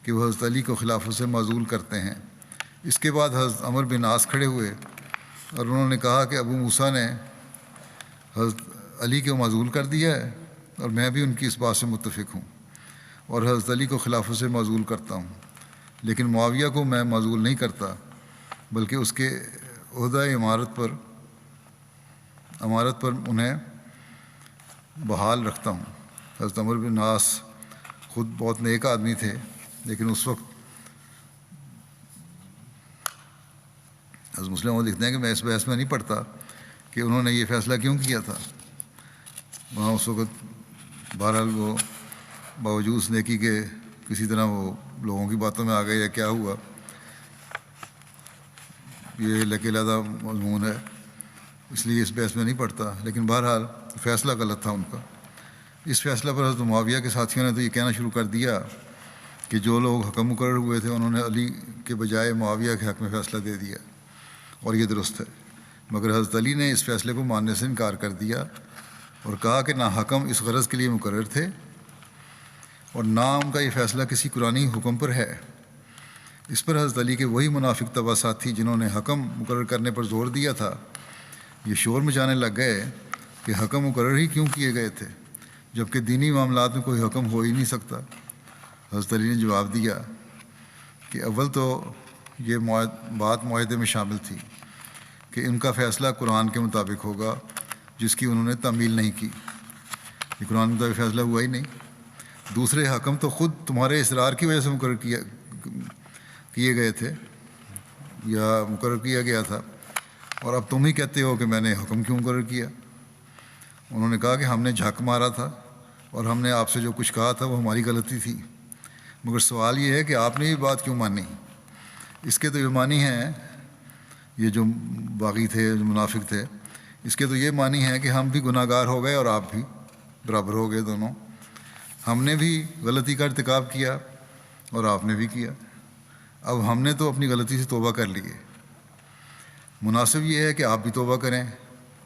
کہ وہ حضرت علی کو خلافت سے معزول کرتے ہیں۔ اس کے بعد حضرت عمر بن عاص کھڑے ہوئے اور انہوں نے کہا کہ ابو موسیٰ نے حضرت علی کو معزول کر دیا ہے، اور میں بھی ان کی اس بات سے متفق ہوں، اور حضرت علی کو خلافت سے معزول کرتا ہوں، لیکن معاویہ کو میں معزول نہیں کرتا، بلکہ اس کے عہدہ امارت پر انہیں بحال رکھتا ہوں۔ حضرت عمر بن عاص خود بہت نیک آدمی تھے، لیکن اس وقت حضرت مسلم وہ لکھتے ہیں کہ میں اس بحث میں نہیں پڑھتا کہ انہوں نے یہ فیصلہ کیوں کیا تھا۔ وہاں اس وقت بہرحال وہ باوجود اس نیکی کے کسی طرح وہ لوگوں کی باتوں میں آ گئے یا کیا ہوا، یہ علیحدہ مضمون ہے، اس لیے اس بحث میں نہیں پڑھتا، لیکن بہرحال فیصلہ غلط تھا ان کا۔ اس فیصلہ پر حضرت معاویہ کے ساتھیوں نے تو یہ کہنا شروع کر دیا کہ جو لوگ حکم مقرر ہوئے تھے انہوں نے علی کے بجائے معاویہ کے حق میں فیصلہ دے دیا، اور یہ درست ہے۔ مگر حضرت علی نے اس فیصلے کو ماننے سے انکار کر دیا اور کہا کہ نہ حکم اس غرض کے لیے مقرر تھے اور نہ ان کا یہ فیصلہ کسی قرآنی حکم پر ہے۔ اس پر حضرت علی کے وہی منافق طبع ساتھی جنہوں نے حکم مقرر کرنے پر زور دیا تھا، یہ شور مچانے لگ گئے کہ حکم مقرر ہی کیوں کیے گئے تھے جبکہ دینی معاملات میں کوئی حکم ہو ہی نہیں سکتا؟ حضرت علی نے جواب دیا کہ اول تو یہ بات معاہدے میں شامل تھی کہ ان کا فیصلہ قرآن کے مطابق ہوگا جس کی انہوں نے تعمیل نہیں کی، یہ قرآن کے مطابق فیصلہ ہوا ہی نہیں۔ دوسرے، حکم تو خود تمہارے اصرار کی وجہ سے مقرر کیے گئے تھے یا مقرر کیا گیا تھا، اور اب تم ہی کہتے ہو کہ میں نے حکم کیوں مقرر کیا؟ انہوں نے کہا کہ ہم نے جھک مارا تھا اور ہم نے آپ سے جو کچھ کہا تھا وہ ہماری غلطی تھی، مگر سوال یہ ہے کہ آپ نے یہ بات کیوں مانی؟ اس کے تو یہ معنی ہیں، یہ جو باغی تھے، جو منافق تھے، اس کے تو یہ معنی ہیں کہ ہم بھی گناہ گار ہو گئے اور آپ بھی برابر ہو گئے دونوں، ہم نے بھی غلطی کا ارتکاب کیا اور آپ نے بھی کیا، اب ہم نے تو اپنی غلطی سے توبہ کر لی ہے، مناسب یہ ہے کہ آپ بھی توبہ کریں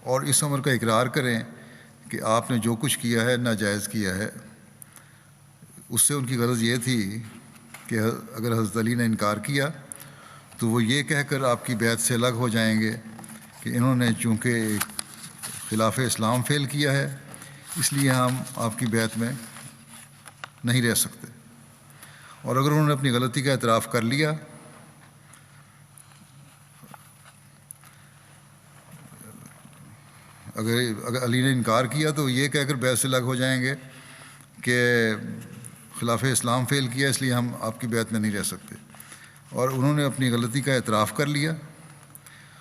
اور اس امر کا اقرار کریں کہ آپ نے جو کچھ کیا ہے ناجائز کیا ہے۔ اس سے ان کی غرض یہ تھی کہ اگر حضرت علی نے انکار کیا تو وہ یہ کہہ کر آپ کی بیعت سے الگ ہو جائیں گے کہ انہوں نے چونکہ خلاف اسلام فعل کیا ہے اس لیے ہم آپ کی بیعت میں نہیں رہ سکتے، اور اگر انہوں نے اپنی غلطی کا اعتراف کر لیا اگر علی نے انکار کیا تو یہ کہہ کر بیعت سے الگ ہو جائیں گے کہ خلاف اسلام فعل کیا اس لیے ہم آپ کی بیعت میں نہیں رہ سکتے، اور انہوں نے اپنی غلطی کا اعتراف کر لیا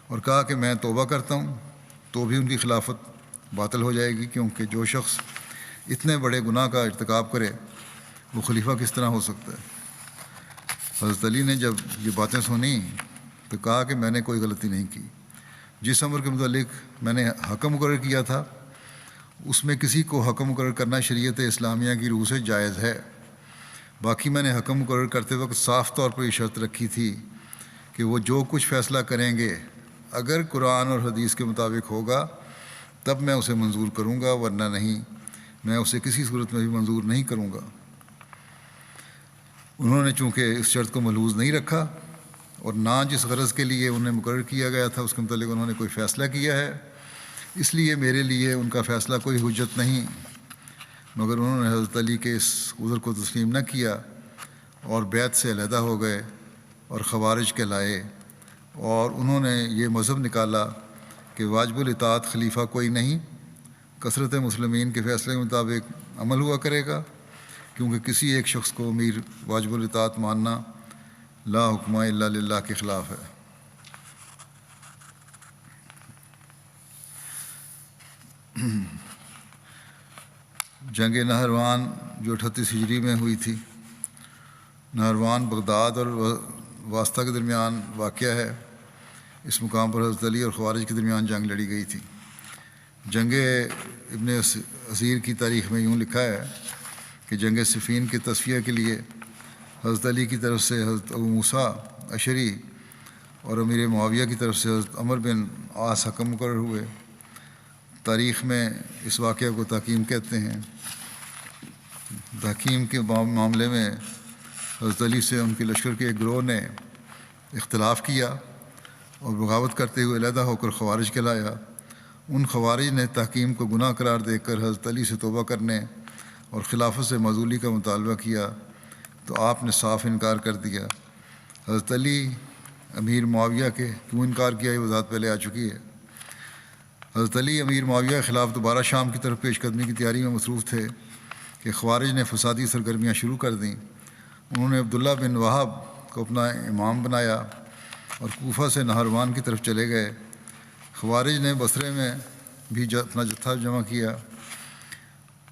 اور کہا کہ میں توبہ کرتا ہوں، تو بھی ان کی خلافت باطل ہو جائے گی، کیونکہ جو شخص اتنے بڑے گناہ کا ارتکاب کرے وہ خلیفہ کس طرح ہو سکتا ہے؟ حضرت علی نے جب یہ باتیں سنی تو کہا کہ میں نے کوئی غلطی نہیں کی، جس امر کے متعلق میں نے حکم مقرر کیا تھا اس میں کسی کو حکم مقرر کرنا شریعت اسلامیہ کی روح سے جائز ہے، باقی میں نے حکم مقرر کرتے وقت صاف طور پر یہ شرط رکھی تھی کہ وہ جو کچھ فیصلہ کریں گے اگر قرآن اور حدیث کے مطابق ہوگا تب میں اسے منظور کروں گا، ورنہ نہیں، میں اسے کسی صورت میں بھی منظور نہیں کروں گا۔ انہوں نے چونکہ اس شرط کو ملحوظ نہیں رکھا اور نہ جس غرض کے لیے انہیں مقرر کیا گیا تھا اس کے متعلق انہوں نے کوئی فیصلہ کیا ہے، اس لیے میرے لیے ان کا فیصلہ کوئی حجت نہیں، مگر انہوں نے حضرت علی کے اس عذر کو تسلیم نہ کیا اور بیعت سے علیحدہ ہو گئے اور خوارج کہلائے، اور انہوں نے یہ مذہب نکالا کہ واجب الاطاعت خلیفہ کوئی نہیں، کثرت مسلمین کے فیصلے کے مطابق عمل ہوا کرے گا، کیونکہ کسی ایک شخص کو امیر واجب الاطاعت ماننا لا حکم الا للہ کے خلاف ہے۔ جنگ نہروان جو 38 ہجری میں ہوئی تھی، نہروان بغداد اور واسطہ کے درمیان واقع ہے، اس مقام پر حضرت علی اور خوارج کے درمیان جنگ لڑی گئی تھی۔ جنگ ابن اسیر کی تاریخ میں یوں لکھا ہے کہ جنگ صفین کے تصفیہ کے لیے حضرت علی کی طرف سے حضرت ابو موسیٰ اشعری اور امیر معاویہ کی طرف سے حضرت عمر بن عاص حکم مقرر ہوئے۔ تاریخ میں اس واقعہ کو تحکیم کہتے ہیں۔ تحکیم کے معاملے میں حضرت علی سے ان کے لشکر کے ایک گروہ نے اختلاف کیا اور بغاوت کرتے ہوئے علیحدہ ہو کر خوارج کہلایا۔ ان خوارج نے تحکیم کو گناہ قرار دے کر حضرت علی سے توبہ کرنے اور خلافت سے معزولی کا مطالبہ کیا تو آپ نے صاف انکار کر دیا۔ حضرت علی امیر معاویہ کے کیوں انکار کیا یہ وضاحت پہلے آ چکی ہے۔ حضرت علی امیر معاویہ کے خلاف دوبارہ شام کی طرف پیش قدمی کی تیاری میں مصروف تھے کہ خوارج نے فسادی سرگرمیاں شروع کر دیں۔ انہوں نے عبداللہ بن وہب کو اپنا امام بنایا اور کوفہ سے نہروان کی طرف چلے گئے۔ خوارج نے بصرے میں بھی اپنا جتھا جمع کیا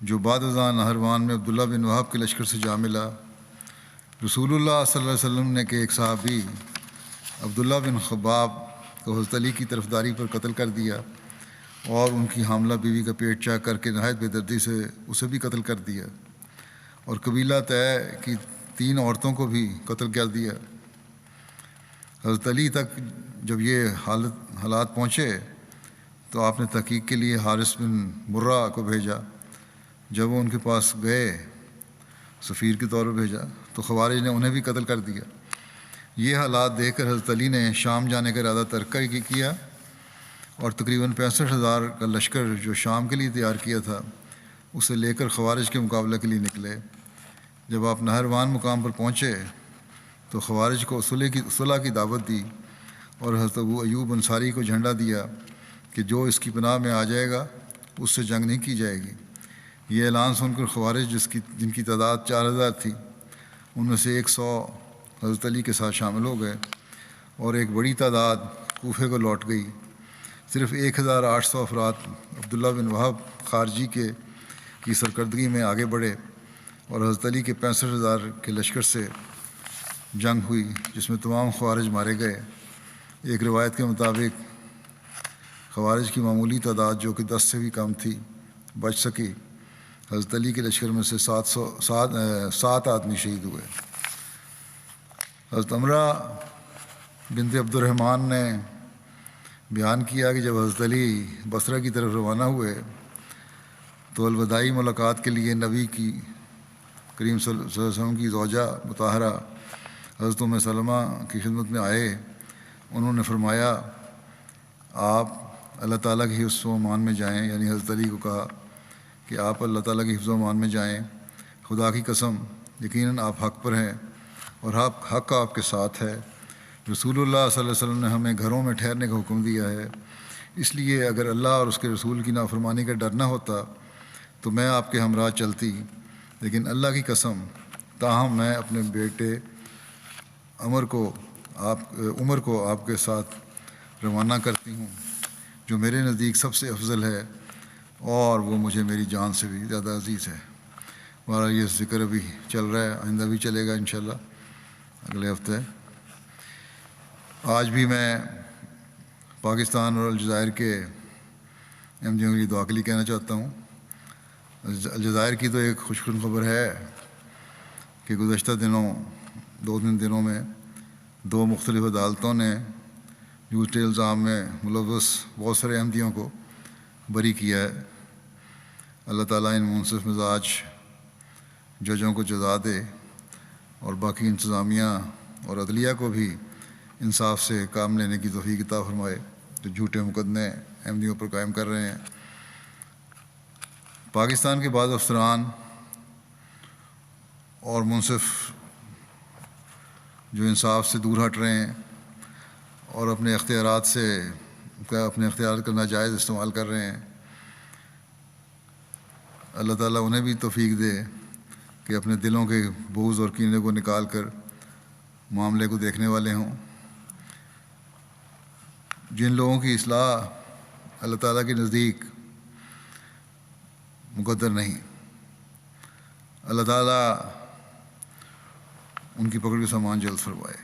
جو بعد ازاں نہروان میں عبداللہ بن وہب کے لشکر سے جا ملا۔ رسول اللہ صلی اللہ علیہ وسلم نے کہ ایک صحابی عبداللہ بن خباب کو حضرت علی کی طرفداری پر قتل کر دیا اور ان کی حاملہ بیوی کا پیٹ چاک کر کے نہایت بے دردی سے اسے بھی قتل کر دیا، اور قبیلہ طے کی 3 عورتوں کو بھی قتل کر دیا۔ حضرت علی تک جب یہ حالات پہنچے تو آپ نے تحقیق کے لیے حارث بن مرہ کو بھیجا۔ جب وہ ان کے پاس گئے، سفیر کے طور پر بھیجا، تو خوارج نے انہیں بھی قتل کر دیا۔ یہ حالات دیکھ کر حضرت علی نے شام جانے کا ارادہ ترک کیا اور تقریباً 65,000 کا لشکر جو شام کے لیے تیار کیا تھا اسے لے کر خوارج کے مقابلے کے لیے نکلے۔ جب آپ نہروان مقام پر پہنچے تو خوارج کو صلح کی دعوت دی اور حضرت ابو ایوب انصاری کو جھنڈا دیا کہ جو اس کی پناہ میں آ جائے گا اس سے جنگ نہیں کی جائے گی۔ یہ اعلان سن کر خوارج جن کی تعداد 4,000 تھی، ان میں سے 100 حضرت علی کے ساتھ شامل ہو گئے اور ایک بڑی تعداد کوفے کو لوٹ گئی۔ صرف 1,800 افراد عبداللہ بن وہب خارجی کی سرکردگی میں آگے بڑھے اور حضرت علی کے 65,000 کے لشکر سے جنگ ہوئی، جس میں تمام خوارج مارے گئے۔ ایک روایت کے مطابق خوارج کی معمولی تعداد جو کہ 10 سے بھی کم تھی بچ سکی۔ حضرت علی کے لشکر میں سے 7 آدمی شہید ہوئے۔ حضرت عمرہ بنت عبد الرحمن نے بیان کیا کہ جب حضرت علی بصرہ کی طرف روانہ ہوئے تو الوداعی ملاقات کے لیے نبی کی کریم صلی اللہ علیہ وسلم کی زوجہ مطہرہ حضرت ام سلمہ کی خدمت میں آئے۔ انہوں نے فرمایا آپ اللہ تعالیٰ کے حفظ و امان میں جائیں، یعنی حضرت علی کو کہا کہ آپ اللہ تعالیٰ کے حفظ و امان میں جائیں، خدا کی قسم یقیناً آپ حق پر ہیں اور حق آپ کے ساتھ ہے۔ رسول اللہ صلی اللہ علیہ وسلم نے ہمیں گھروں میں ٹھہرنے کا حکم دیا ہے، اس لیے اگر اللہ اور اس کے رسول کی نافرمانی کا ڈر نہ ہوتا تو میں آپ کے ہمراہ چلتی، لیکن اللہ کی قسم تاہم میں اپنے بیٹے عمر کو آپ کے ساتھ روانہ کرتی ہوں، جو میرے نزدیک سب سے افضل ہے اور وہ مجھے میری جان سے بھی زیادہ عزیز ہے۔ ہمارا یہ ذکر ابھی چل رہا ہے، آئندہ بھی چلے گا انشاءاللہ اگلے ہفتے۔ آج بھی میں پاکستان اور الجزائر کے احمدیوں کی دعا کے لیے کہنا چاہتا ہوں۔ الجزائر کی تو ایک خوش خبر ہے کہ گزشتہ دو دنوں میں 2 مختلف عدالتوں نے جھوٹے الزام میں ملوث بہت سارے احمدیوں کو بری کیا ہے۔ اللہ تعالیٰ ان منصف مزاج ججوں کو جزا دے اور باقی انتظامیہ اور عدلیہ کو بھی انصاف سے کام لینے کی توفیق عطا فرمائے جو جھوٹے مقدمے احمدیوں پر قائم کر رہے ہیں۔ پاکستان کے بعض افسران اور منصف جو انصاف سے دور ہٹ رہے ہیں اور اپنے اختیارات کا ناجائز استعمال کر رہے ہیں، اللہ تعالیٰ انہیں بھی توفیق دے کہ اپنے دلوں کے بغض اور کینے کو نکال کر معاملے کو دیکھنے والے ہوں۔ جن لوگوں کی اصلاح اللہ تعالیٰ کے نزدیک مقدر نہیں، اللہ تعالیٰ ان کی پکڑ کے سامان جلد فرمائے،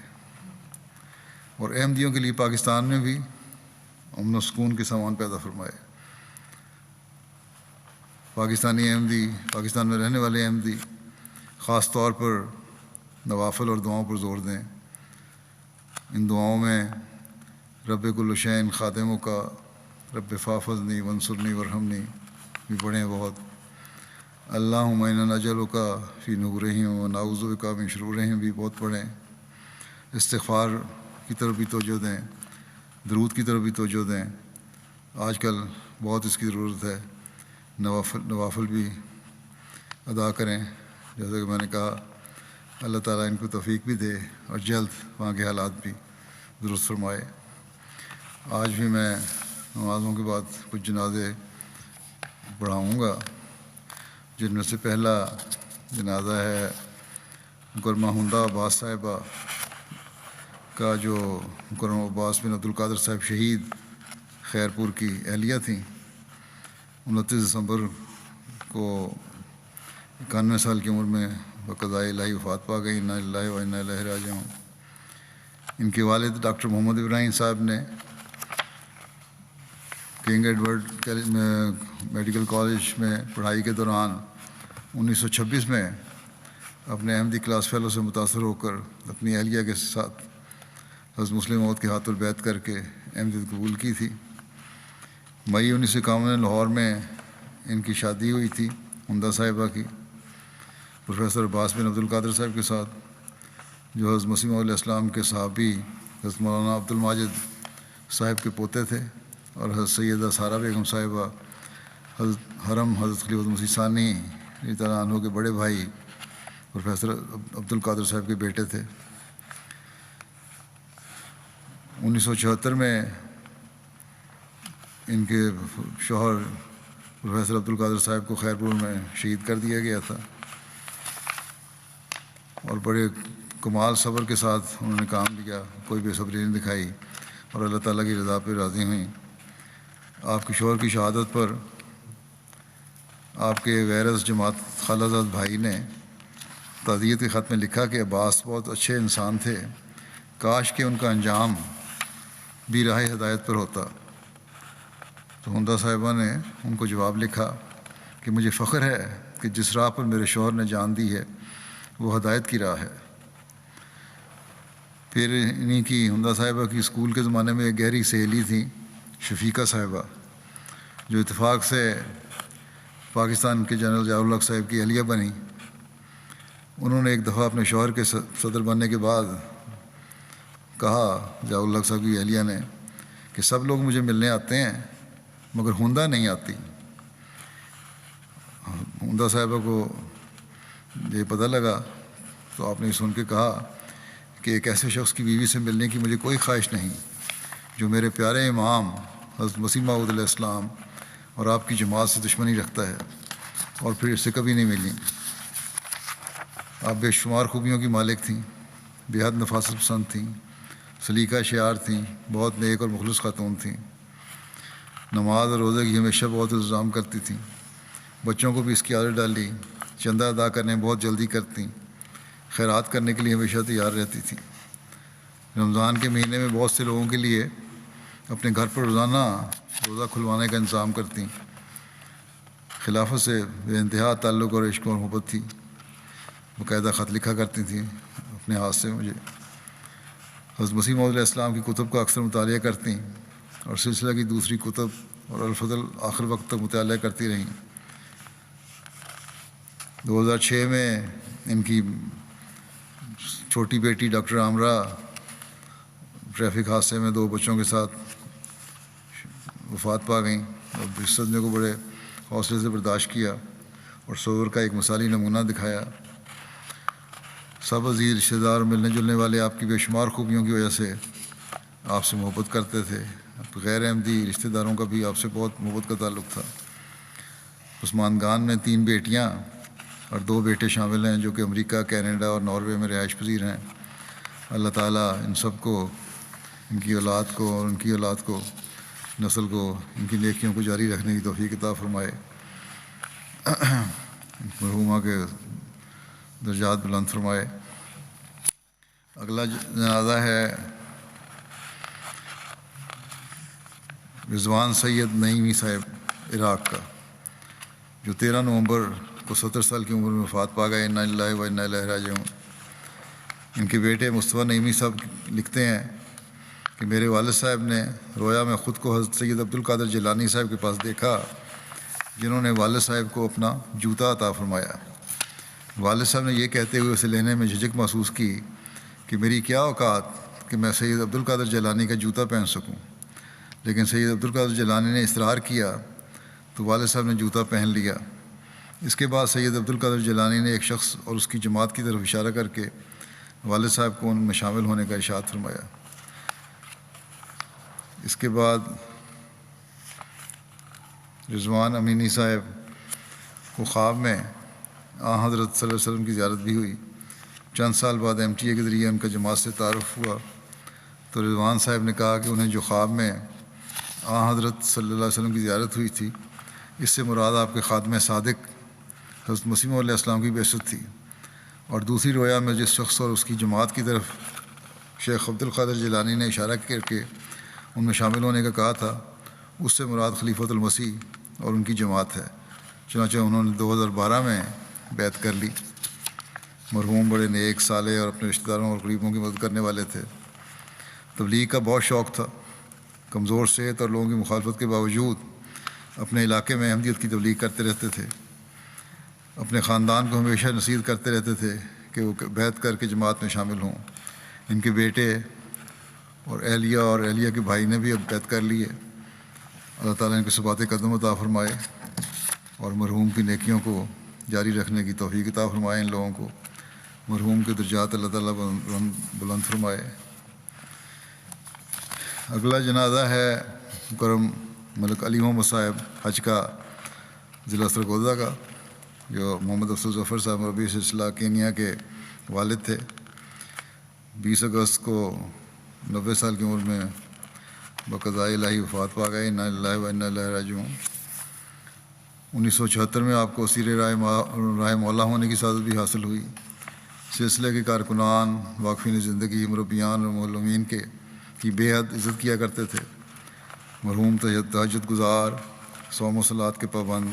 اور احمدیوں کے لیے پاکستان میں بھی امن و سکون کے سامان پیدا فرمائے۔ پاکستانی احمدی، پاکستان میں رہنے والے احمدی خاص طور پر نوافل اور دعاؤں پر زور دیں۔ ان دعاؤں میں رب کل شین خادموں کا رب فافظنی ونصرنی ورحمنی بھی پڑھیں بہت۔ اللہم انا نجعلک فی نورہم ونعوذ بک من شرورہم بھی بہت پڑھیں۔ استغفار کی طرف بھی توجہ دیں، درود کی طرف بھی توجہ دیں، آج کل بہت اس کی ضرورت ہے۔ نوافل بھی ادا کریں، جیسا کہ میں نے کہا اللہ تعالیٰ ان کو توفیق بھی دے اور جلد وہاں کے حالات بھی درست فرمائے۔ آج بھی میں نمازوں کے بعد کچھ جنازے پڑھاؤں گا، جن میں سے پہلا جنازہ ہے مکرمہ ہندا عباس صاحبہ کا، جو مکرمہ عباس بن عبد القادر صاحب شہید خیرپور کی اہلیہ تھیں۔ 29 دسمبر کو 91 سال کی عمر میں بقضائے الہی وفات پا گئی۔ انا للہ و انا الیہ راجعون۔ ان کے والد ڈاکٹر محمد ابراہیم صاحب نے کنگ ایڈورڈ میڈیکل کالج میں پڑھائی کے دوران 1926 میں اپنے احمدی کلاس فیلو سے متاثر ہو کر اپنی اہلیہ کے ساتھ حضرت مسلم موعود کے ہاتھ پر بیعت کر کے احمدیت قبول کی تھی۔ مئی 1951 میں لاہور میں ان کی شادی ہوئی تھی ہندا صاحبہ کی پروفیسر عباس بن عبد القادر صاحب کے ساتھ، جو حضرت مسیح علیہ السلام کے صحابی حضرت مولانا عبد الماجد صاحب کے پوتے تھے اور حضرت سیدہ سارہ بیگم صاحبہ، حضرت حرم حضرت خلیفۃ مسیح ثانی رضی اللہ عنہ کے بڑے بھائی پروفیسر عبد القادر صاحب کے بیٹے تھے۔ 1974 میں ان کے شوہر پروفیسر عبد القادر صاحب کو خیر پور میں شہید کر دیا گیا تھا، اور بڑے کمال صبر کے ساتھ انہوں نے کام لیا، کوئی بے صبری نہیں دکھائی، اور اللہ تعالیٰ کی رضا پہ راضی ہوئیں۔ آپ کے شوہر کی شہادت پر آپ کے ویرس جماعت خالہ زاد بھائی نے تعزیت کے خط میں لکھا کہ عباس بہت اچھے انسان تھے، کاش کہ ان کا انجام بھی راہ ہدایت پر ہوتا۔ تو ہندا صاحبہ نے ان کو جواب لکھا کہ مجھے فخر ہے کہ جس راہ پر میرے شوہر نے جان دی ہے وہ ہدایت کی راہ ہے۔ پھر انہی کی ہندا صاحبہ کی اسکول کے زمانے میں ایک گہری سہیلی تھیں، شفیقہ صاحبہ، جو اتفاق سے پاکستان کے جنرل ضیاء الحق صاحب کی اہلیہ بنی۔ انہوں نے ایک دفعہ اپنے شوہر کے صدر بننے کے بعد کہا ضیاء الحق صاحب کی اہلیہ نے کہ سب لوگ مجھے ملنے آتے ہیں مگر ہندا نہیں آتی۔ ہندا صاحبہ کو یہ پتہ لگا تو آپ نے سن کے کہا کہ ایک ایسے شخص کی بیوی سے ملنے کی مجھے کوئی خواہش نہیں جو میرے پیارے امام حضرت مسیح موعود علیہ السلام اور آپ کی جماعت سے دشمنی رکھتا ہے، اور پھر اس سے کبھی نہیں ملی۔ آپ بے شمار خوبیوں کی مالک تھیں، بے حد نفاست پسند تھیں، سلیقہ شعار تھیں، بہت نیک اور مخلص خاتون تھیں، نماز اور روزے کی ہمیشہ بہت انتظام کرتی تھیں، بچوں کو بھی اس کی عادت ڈالی، چندہ ادا کرنے بہت جلدی کرتیں، خیرات کرنے کے لیے ہمیشہ تیار رہتی تھیں۔ رمضان کے مہینے میں بہت سے لوگوں کے لیے اپنے گھر پر روزانہ روزہ کھلوانے کا انتظام کرتیں۔ خلافت سے بے انتہا تعلق اور عشق اور محبت تھی، باقاعدہ خط لکھا کرتی تھیں اپنے ہاتھ سے مجھے۔ حضرت مسیح موعود علیہ السلام کی کتب کا اکثر مطالعہ کرتیں اور سلسلہ کی دوسری کتب اور الفضل آخر وقت تک مطالعہ کرتی رہیں۔ 2006 میں ان کی چھوٹی بیٹی ڈاکٹر عامرہ ٹریفک حادثے میں 2 بچوں کے ساتھ وفات پا گئیں، اور اس صدمے کو بڑے حوصلے سے برداشت کیا اور صبر کا ایک مثالی نمونہ دکھایا۔ سب عزیز رشتہ دار ملنے جلنے والے آپ کی بے شمار خوبیوں کی وجہ سے آپ سے محبت کرتے تھے۔ غیر احمدی رشتہ داروں کا بھی آپ سے بہت محبت کا تعلق تھا۔ عثمان گان میں 3 بیٹیاں اور 2 بیٹے شامل ہیں جو کہ امریکہ، کینیڈا اور ناروے میں رہائش پذیر ہیں۔ اللہ تعالیٰ ان سب کو، ان کی اولاد کو اور ان کی اولاد کو، نسل کو، ان کی نیکیوں کو جاری رکھنے کی توفیق عطا فرمائے، مرحومہ کے درجات بلند فرمائے۔ اگلا جنازہ ہے رضوان سید نعیمی صاحب عراق کا، جو 13 نومبر کو 70 سال کی عمر میں وفات پا گئے۔ انا للہ و انا الیہ راجعون۔ ان کے بیٹے مصطفیٰ نعیمی صاحب لکھتے ہیں کہ میرے والد صاحب نے رویا میں خود کو حضرت سید عبد القادر جیلانی صاحب کے پاس دیکھا، جنہوں نے والد صاحب کو اپنا جوتا عطا فرمایا۔ والد صاحب نے یہ کہتے ہوئے اسے لینے میں جھجک محسوس کی کہ میری کیا اوقات کہ میں سید عبد القادر جیلانی کا جوتا پہن سکوں، لیکن سید عبد القادر جیلانی نے اصرار کیا تو والد صاحب نے جوتا پہن لیا۔ اس کے بعد سید عبد القادر جیلانی نے ایک شخص اور اس کی جماعت کی طرف اشارہ کر کے والد صاحب کو ان میں شامل ہونے کا ارشاد فرمایا۔ اس کے بعد رضوان امینی صاحب کو خواب میں حضرت صلی اللہ علیہ وسلم کی زیارت بھی ہوئی۔ چند سال بعد MTA کے ذریعے ان کا جماعت سے تعارف ہوا تو رضوان صاحب نے کہا کہ انہیں جو خواب میں حضرت صلی اللہ علیہ وسلم کی زیارت ہوئی تھی، اس سے مراد آپ کے خادم صادق حضرت مسیح موعود علیہ السلام کی بعثت تھی، اور دوسری رویا میں جس شخص اور اس کی جماعت کی طرف شیخ عبد القادر جیلانی نے اشارہ کر کے ان میں شامل ہونے کا کہا تھا، اس سے مراد خلیفۃ المسیح اور ان کی جماعت ہے۔ چنانچہ انہوں نے 2012 میں بیعت کر لی۔ مرحوم بڑے نیک، صالح اور اپنے رشتہ داروں اور غریبوں کی مدد کرنے والے تھے۔ تبلیغ کا بہت شوق تھا۔ کمزور صحت اور لوگوں کی مخالفت کے باوجود اپنے علاقے میں احمدیت کی تبلیغ کرتے رہتے تھے۔ اپنے خاندان کو ہمیشہ نصیحت کرتے رہتے تھے کہ وہ بیعت کر کے جماعت میں شامل ہوں۔ ان کے بیٹے اور اہلیہ کے بھائی نے بھی اب بیعت کر لی ہے۔ اللہ تعالیٰ ان کو ثبات قدم عطا فرمائے اور مرحوم کی نیکیوں کو جاری رکھنے کی توفیق عطا فرمائے ان لوگوں کو. مرحوم کے درجات اللہ تعالیٰ بلند فرمائے. اگلا جنازہ ہے مکرم ملک علی محمد صاحب حج کا ضلع سرگودا کا، جو محمد افضل ظفر صاحب مربی سلسلہ کینیا کے والد تھے. 20 اگست کو 90 سال کی عمر میں بقضاء الہی وفات پا گئے. انا للہ و انا الیہ راجعون. 1976 میں آپ کو اسیر راہ مولا ہونے کی سعادت بھی حاصل ہوئی. سلسلے کے کارکنان، واقفین زندگی، مربیان اور معلمین کی بے حد عزت کیا کرتے تھے. مرحوم تہجد گزار، صوم و صلات کے پابند،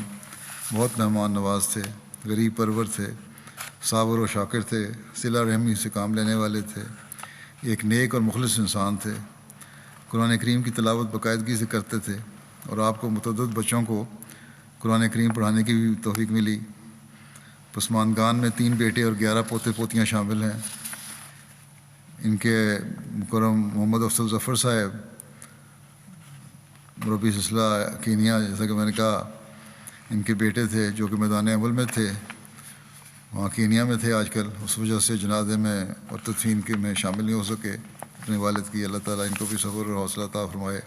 بہت مہمان نواز تھے، غریب پرور تھے، صابر و شاکر تھے، صلہ رحمی سے کام لینے والے تھے، ایک نیک اور مخلص انسان تھے. قرآن کریم کی تلاوت باقاعدگی سے کرتے تھے اور آپ کو متعدد بچوں کو قرآن کریم پڑھانے کی بھی توفیق ملی. پسماندگان میں 3 بیٹے اور 11 پوتے پوتیاں شامل ہیں. ان کے مکرم محمد افضل ظفر صاحب مربی سلسلہ کینیا، جیسا کہ میں نے کہا، ان کے بیٹے تھے جو کہ میدان عمل میں تھے، وہاں کینیا میں تھے آج کل. اس وجہ سے جنازے میں اور تدفین کے میں شامل نہیں ہو سکے اپنے والد کی. اللہ تعالیٰ ان کو بھی صبر اور حوصلہ عطا فرمائے.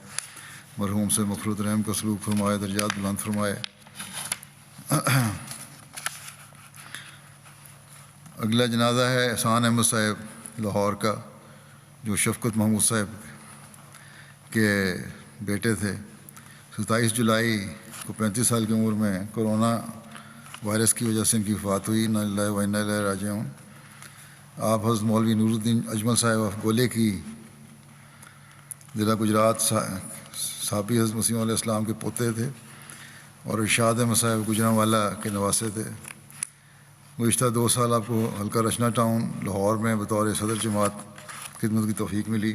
مرحوم سے مغفرت رحم کا سلوک فرمائے، درجات بلند فرمائے. اگلا جنازہ ہے احسان احمد صاحب لاہور کا، جو شفقت محمود صاحب کے بیٹے تھے. 27 جولائی کو 35 سال کی عمر میں کرونا وائرس کی وجہ سے ان کی وفات ہوئی. انا للہ و انا الیہ راجعون. آپ حضرت مولوی نور الدین اجمل صاحب آف گولے کی ضلع گجرات صحابی حضرت مسیح علیہ السلام کے پوتے تھے اور ارشاد احمد صاحب گجرانوالہ کے نواسے تھے. گزشتہ 2 سال آپ کو حلقہ رچنا ٹاؤن لاہور میں بطور صدر جماعت خدمت کی توفیق ملی.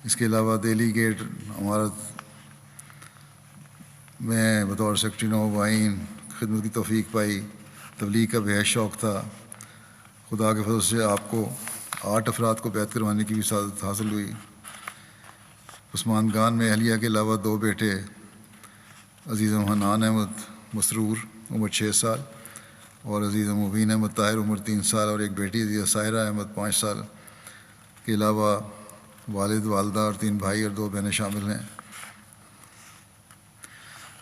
اس کے علاوہ دہلی گیٹ عمارت میں بطور سیکرٹری نوآئین خدمت کی توفیق پائی. تبلیغ کا بے حد شوق تھا. خدا کے فضل سے آپ کو 8 افراد کو بیعت کروانے کی بھی سعادت حاصل ہوئی. پسماندگان میں اہلیہ کے علاوہ 2 بیٹے عزیزم حنان احمد مسرور عمر 6 سال اور عزیزم مبین احمد طاہر عمر 3 سال اور ایک بیٹی عزیزہ ساحرہ احمد 5 سال کے علاوہ والد، والدہ اور 3 بھائی اور 2 بہنیں شامل ہیں.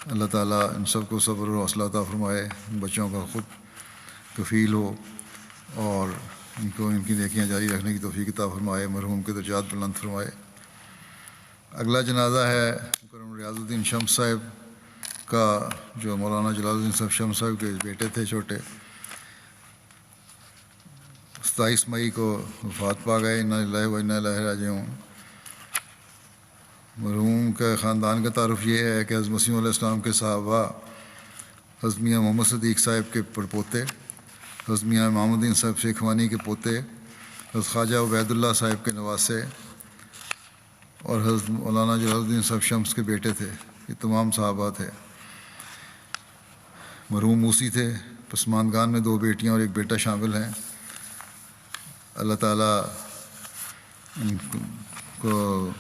اللہ تعالیٰ ان سب کو صبر و حوصلہ عطا فرمائے، ان بچوں کا خود کفیل ہو اور ان کو ان کی نیکیاں جاری رکھنے کی توفیق عطا فرمائے. مرحوم کے درجات بلند فرمائے. اگلا جنازہ ہے مکرم ریاض الدین شمس صاحب کا، جو مولانا جلال الدین صاحب شمس صاحب کے بیٹے تھے چھوٹے. 27 مئی کو وفات پا گئے. انا للہ و انا الیہ راجعون. مرحوم کے خاندان کا تعارف یہ ہے کہ حضرت مسیح علیہ السلام کے صحابہ حضرت میاں محمد صدیق صاحب کے پڑپوتے، حضرت میاں امام الدین صاحب شیخوانی کے پوتے، حضرت خواجہ عبید اللہ صاحب کے نواسے اور حضرت مولانا جلال الدین صاحب شمس کے بیٹے تھے. یہ تمام صحابہ تھے. مرحوم موسی تھے. پسماندگان میں 2 بیٹیاں اور ایک بیٹا شامل ہیں. اللہ تعالیٰ ان کو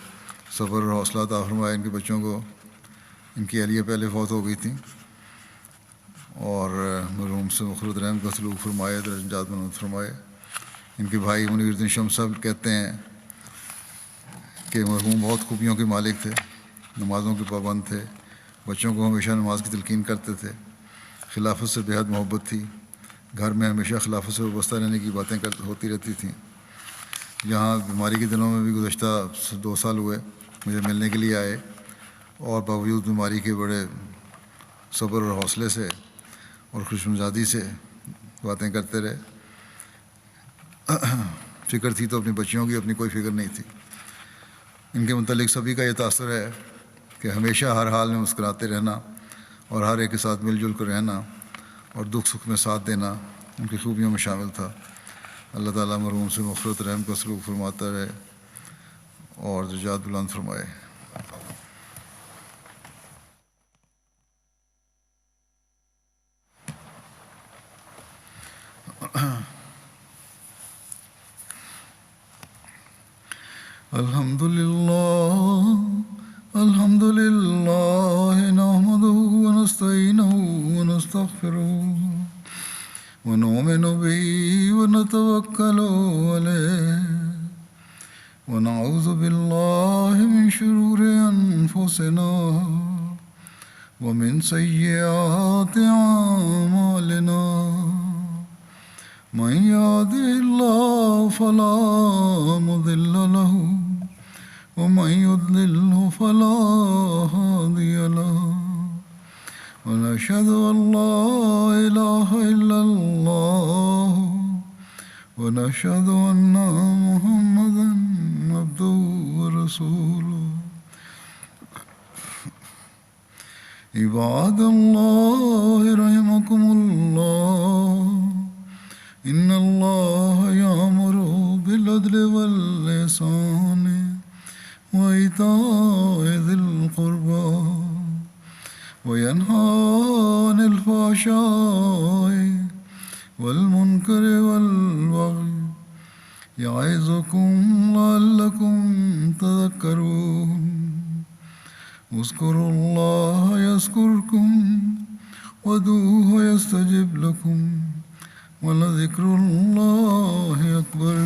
صبر اور حوصلہ عطا فرمائے. ان کے بچوں کو، ان کی اہلیہ پہلے فوت ہو گئی تھیں، اور مرحوم سے مغفرت رحم کا سلوک فرمائے، درجات بلند فرمائے. ان کے بھائی منیر الدین شمس صاحب کہتے ہیں کہ مرحوم بہت خوبیوں کے مالک تھے، نمازوں کے پابند تھے، بچوں کو ہمیشہ نماز کی تلقین کرتے تھے، خلافت سے بے حد محبت تھی. گھر میں ہمیشہ خلافت سے وابستہ رہنے کی باتیں ہوتی رہتی تھیں. یہاں بیماری کے دنوں میں بھی گزشتہ 2 سال ہوئے مجھے ملنے کے لیے آئے، اور باوجود بیماری کے بڑے صبر اور حوصلے سے اور خوش مزاجی سے باتیں کرتے رہے. فکر تھی تو اپنی بچیوں کی، اپنی کوئی فکر نہیں تھی. ان کے متعلق سبھی کا یہ تاثر ہے کہ ہمیشہ ہر حال میں مسکراتے رہنا اور ہر ایک کے ساتھ مل جل کر رہنا اور دکھ سکھ میں ساتھ دینا ان کی خوبیوں میں شامل تھا. اللہ تعالیٰ مرحوم سے مغفرت رحم کا سلوک فرماتا رہے اور درجات بلند فرمائے. الحمد للہ أنفسنا ومن سيئات أعمالنا من يهده الله فلا مضل له ومن يضلله فلا هادي له ونشهد أن لا إله إلا الله ونشهد أن محمدا عبده ورسوله عباد الله رحمكم الله إن الله يأمر بالعدل والإحسان وإيتاء ذي القربى وينهى عن الفحشاء والمنكر والبغي يعظكم لعلكم تذكرون اذكروا الله يذكركم وادعوه يستجب لكم ولذكر الله أكبر